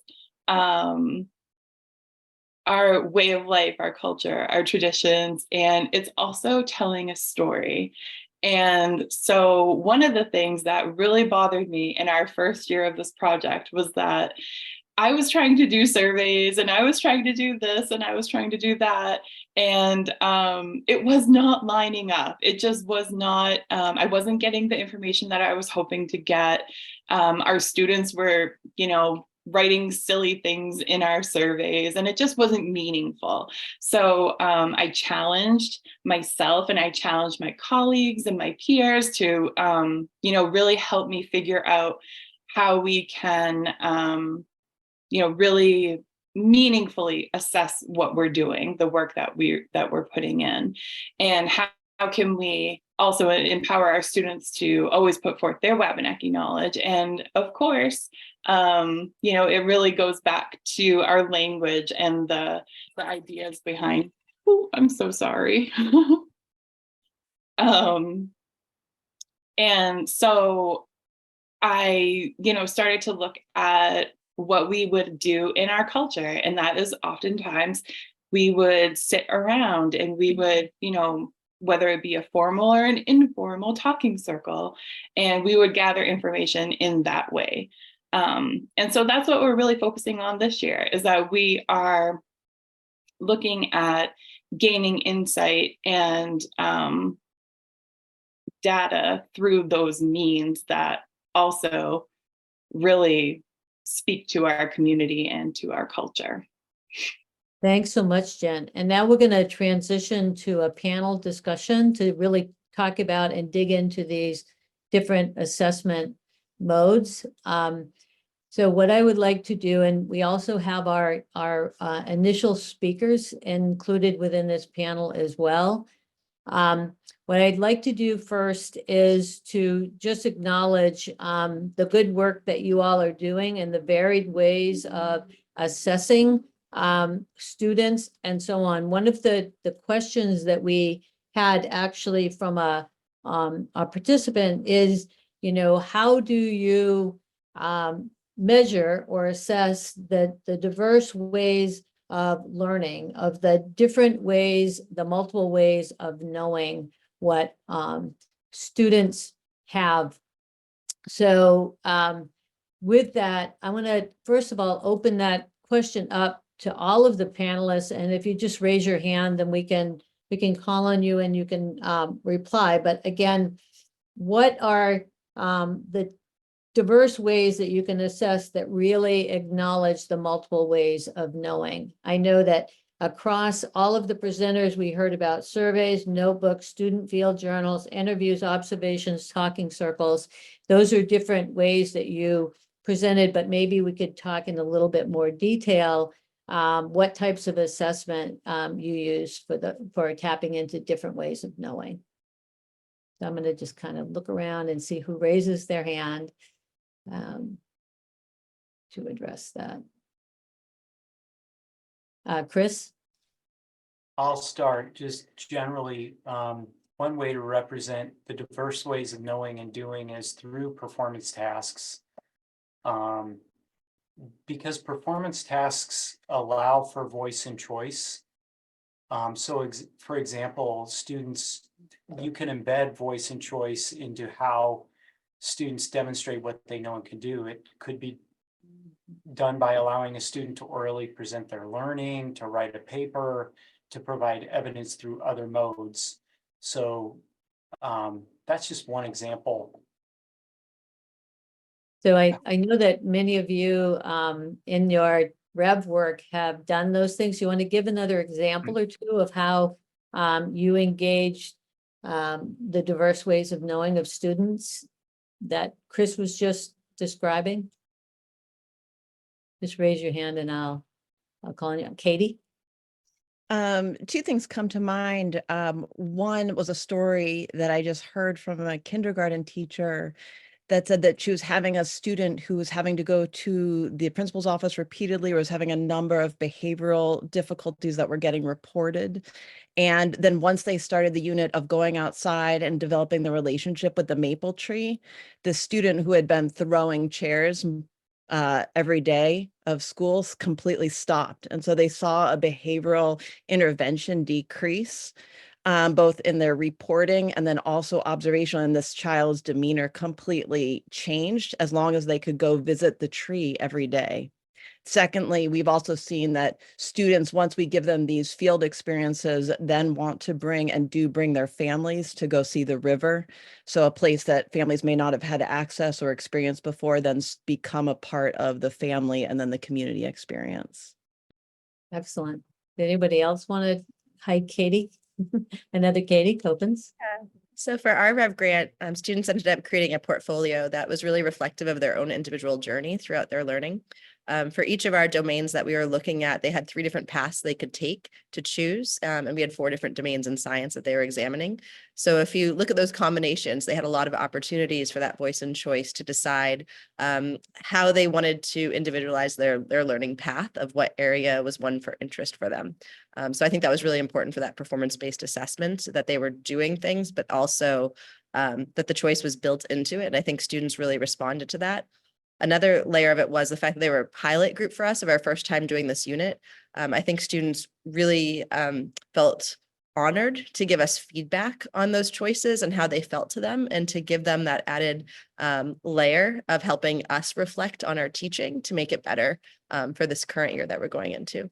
our way of life, our culture, our traditions, and it's also telling a story. And so one of the things that really bothered me in our first year of this project was that I was trying to do surveys, and I was trying to do this, and I was trying to do that. And it was not lining up. It just was not, I wasn't getting the information that I was hoping to get. Our students were, writing silly things in our surveys, and it just wasn't meaningful. So I challenged myself, and I challenged my colleagues and my peers to, really help me figure out how we can, really meaningfully assess what we're doing, the work that we're putting in, and how can we also empower our students to always put forth their Wabanaki knowledge. And of course, it really goes back to our language and the ideas behind. Oh, I'm so sorry. And so I, started to look at what we would do in our culture. And that is oftentimes we would sit around and we would, whether it be a formal or an informal talking circle, and we would gather information in that way. And so that's what we're really focusing on this year, is that we are looking at gaining insight and data through those means that also really speak to our community and to our culture. Thanks so much, Jen. And now we're going to transition to a panel discussion to really talk about and dig into these different assessment modes. So what I would like to do, and we also have our initial speakers included within this panel as well. What I'd like to do first is to just acknowledge the good work that you all are doing and the varied ways of assessing students and so on. One of the questions that we had actually from a participant is, how do you measure or assess the diverse ways of learning, of the different ways, the multiple ways of knowing what students have. So with that, I want to first of all open that question up to all of the panelists, and if you just raise your hand, then we can call on you and you can reply. But again, what are the diverse ways that you can assess that really acknowledge the multiple ways of knowing? I know that across all of the presenters, we heard about surveys, notebooks, student field journals, interviews, observations, talking circles. Those are different ways that you presented, but maybe we could talk in a little bit more detail what types of assessment you use for tapping into different ways of knowing. So I'm going to just kind of look around and see who raises their hand to address that. Chris? I'll start. Just generally, one way to represent the diverse ways of knowing and doing is through performance tasks. Because performance tasks allow for voice and choice. For example, students, you can embed voice and choice into how students demonstrate what they know and can do. It could be done by allowing a student to orally present their learning, to write a paper, to provide evidence through other modes. So that's just one example. So I know that many of you in your Rev work have done those things. You want to give another example or two of how you engaged the diverse ways of knowing of students that Chris was just describing? Just raise your hand and I'll call on you. Katie? Two things come to mind. One was a story that I just heard from a kindergarten teacher that said that she was having a student who was having to go to the principal's office repeatedly, or was having a number of behavioral difficulties that were getting reported. And then once they started the unit of going outside and developing the relationship with the maple tree, the student who had been throwing chairs every day of schools completely stopped. And so they saw a behavioral intervention decrease, both in their reporting and then also observation, and this child's demeanor completely changed as long as they could go visit the tree every day. Secondly, we've also seen that students, once we give them these field experiences, then want to bring their families to go see the river. So a place that families may not have had access or experience before, then become a part of the family and then the community experience. Excellent. Did anybody else want to? Hi, Katie. Another Katie Copens. So for our Rev grant, students ended up creating a portfolio that was really reflective of their own individual journey throughout their learning. For each of our domains that we were looking at, they had 3 different paths they could take to choose. And we had 4 different domains in science that they were examining. So if you look at those combinations, they had a lot of opportunities for that voice and choice to decide how they wanted to individualize their learning path of what area was one for interest for them. So I think that was really important for that performance-based assessment, that they were doing things, but also that the choice was built into it. And I think students really responded to that. Another layer of it was the fact that they were a pilot group for us of our first time doing this unit. I think students really felt honored to give us feedback on those choices and how they felt to them, and to give them that added layer of helping us reflect on our teaching to make it better for this current year that we're going into.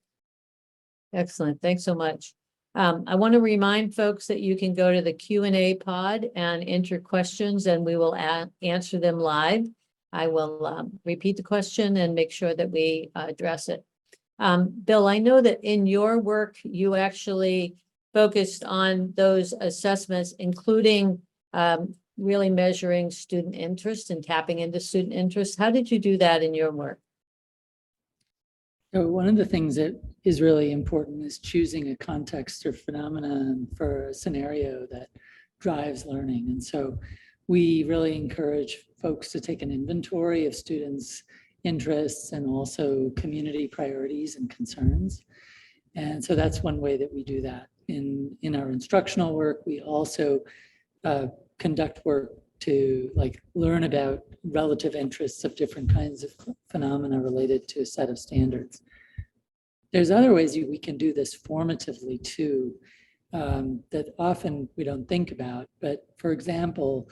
Excellent. Thanks so much. I want to remind folks that you can go to the Q&A pod and enter questions, and we will answer them live. I will repeat the question and make sure that we address it. Bill, I know that in your work, you actually focused on those assessments, including really measuring student interest and tapping into student interest. How did you do that in your work? So one of the things that is really important is choosing a context or phenomenon for a scenario that drives learning. And so we really encourage folks to take an inventory of students' interests and also community priorities and concerns. And so that's one way that we do that. In our instructional work, we also conduct work to learn about relative interests of different kinds of phenomena related to a set of standards. There's other ways we can do this formatively too, that often we don't think about. But for example,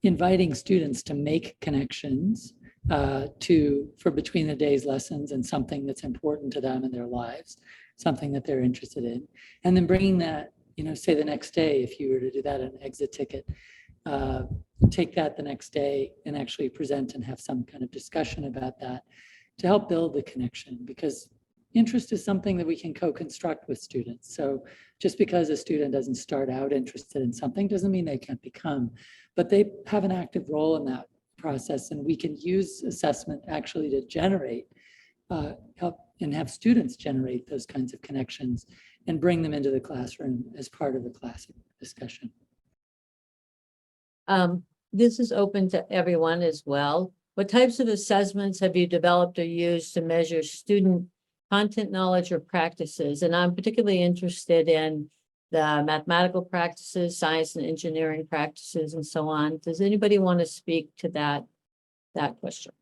inviting students to make connections for between the day's lessons and something that's important to them in their lives, something that they're interested in, and then bringing that, say the next day, if you were to do that an exit ticket, take that the next day and actually present and have some kind of discussion about that to help build the connection, because interest is something that we can co-construct with students. So just because a student doesn't start out interested in something doesn't mean they can't become, but they have an active role in that process, and we can use assessment actually to generate, help and have students generate those kinds of connections and bring them into the classroom as part of the class discussion. This is open to everyone as well. What types of assessments have you developed or used to measure student content knowledge or practices? And I'm particularly interested in the mathematical practices, science and engineering practices, and so on. Does anybody want to speak to that question?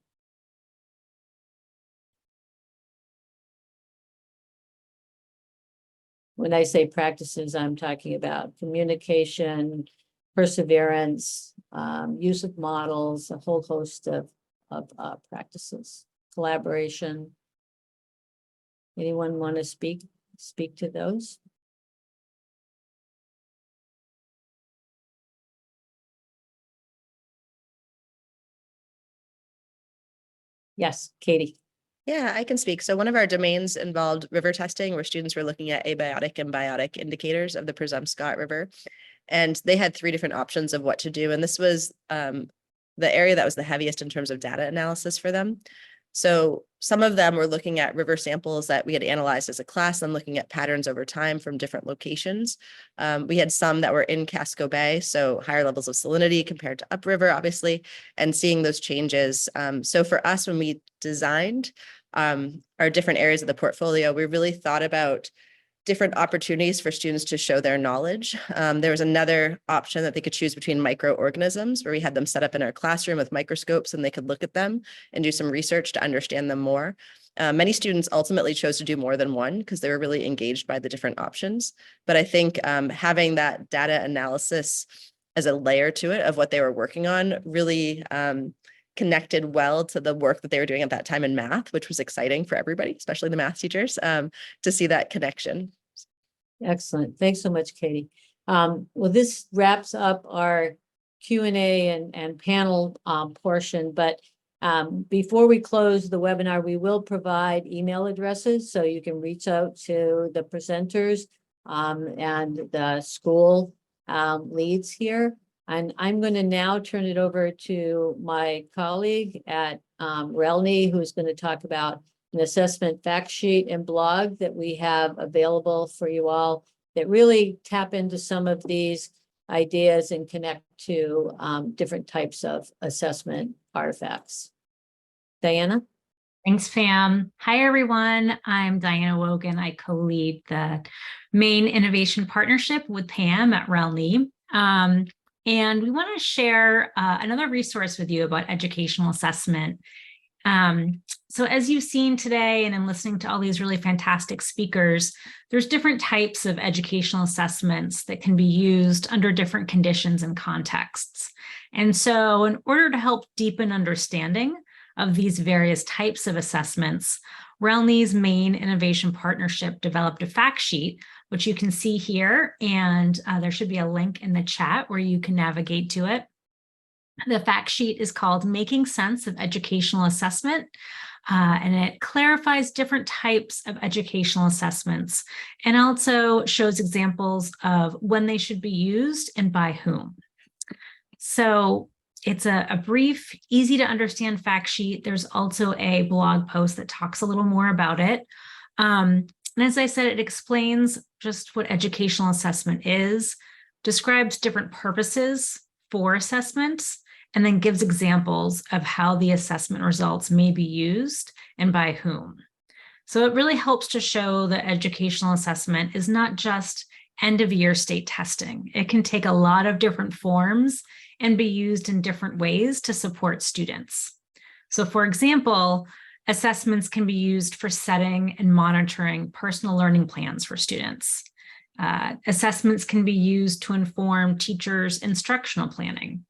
When I say practices, I'm talking about communication, perseverance, use of models, a whole host of practices, collaboration. Anyone want to speak to those? Yes, Katie. Yeah, I can speak. So one of our domains involved river testing, where students were looking at abiotic and biotic indicators of the Presumpscot River. And they had 3 different options of what to do. And this was the area that was the heaviest in terms of data analysis for them. So some of them were looking at river samples that we had analyzed as a class and looking at patterns over time from different locations. We had some that were in Casco Bay, so higher levels of salinity compared to upriver, obviously, and seeing those changes. So for us, when we designed our different areas of the portfolio, we really thought about different opportunities for students to show their knowledge. There was another option that they could choose between microorganisms, where we had them set up in our classroom with microscopes and they could look at them and do some research to understand them more. Many students ultimately chose to do more than one because they were really engaged by the different options. But I think having that data analysis as a layer to it of what they were working on really connected well to the work that they were doing at that time in math, which was exciting for everybody, especially the math teachers, to see that connection. Excellent. Thanks so much, Katie. Well, this wraps up our Q&A and panel portion, but before we close the webinar, we will provide email addresses so you can reach out to the presenters and the school leads here. And I'm going to now turn it over to my colleague at RELNI, who's going to talk about an assessment fact sheet and blog that we have available for you all that really tap into some of these ideas and connect to different types of assessment artifacts. Diana? Thanks, Pam. Hi, everyone. I'm Diana Wogan. I co-lead the Maine Innovation Partnership with Pam at RELNI. And we want to share another resource with you about educational assessment. So as you've seen today and in listening to all these really fantastic speakers, there's different types of educational assessments that can be used under different conditions and contexts. And so in order to help deepen understanding of these various types of assessments, RELNI's Maine Innovation Partnership developed a fact sheet, which you can see here, and there should be a link in the chat where you can navigate to it. The fact sheet is called Making Sense of Educational Assessment, and it clarifies different types of educational assessments and also shows examples of when they should be used and by whom. So it's a brief, easy to understand fact sheet. There's also a blog post that talks a little more about it. And as I said, it explains just what educational assessment is, describes different purposes for assessments, and then gives examples of how the assessment results may be used and by whom. So it really helps to show that educational assessment is not just end-of-year state testing. It can take a lot of different forms and be used in different ways to support students. So for example, assessments can be used for setting and monitoring personal learning plans for students. Assessments can be used to inform teachers' instructional planning.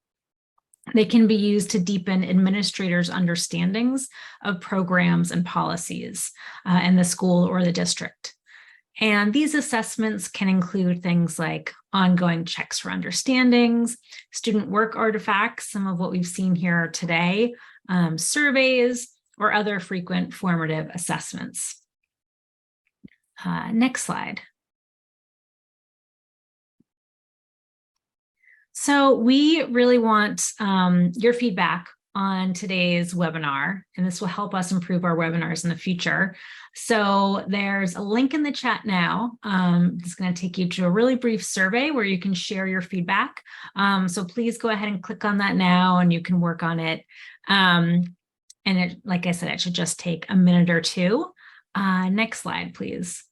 They can be used to deepen administrators' understandings of programs and policies in the school or the district. And these assessments can include things like ongoing checks for understandings, student work artifacts, some of what we've seen here today, surveys, or other frequent formative assessments. Next slide. So we really want your feedback on today's webinar, and this will help us improve our webinars in the future. So there's a link in the chat now. It's going to take you to a really brief survey where you can share your feedback. So please go ahead and click on that now and you can work on it. And it, like I said, it should just take a minute or two. Next slide, please.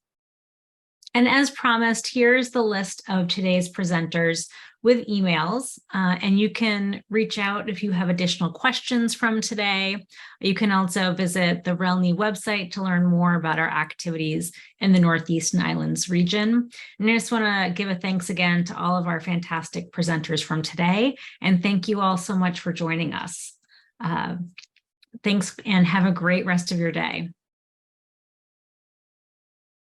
And as promised, here's the list of today's presenters with emails, and you can reach out if you have additional questions from today. You can also visit the RELNI website to learn more about our activities in the Northeast and Islands region. And I just want to give a thanks again to all of our fantastic presenters from today, and thank you all so much for joining us. Thanks, and have a great rest of your day.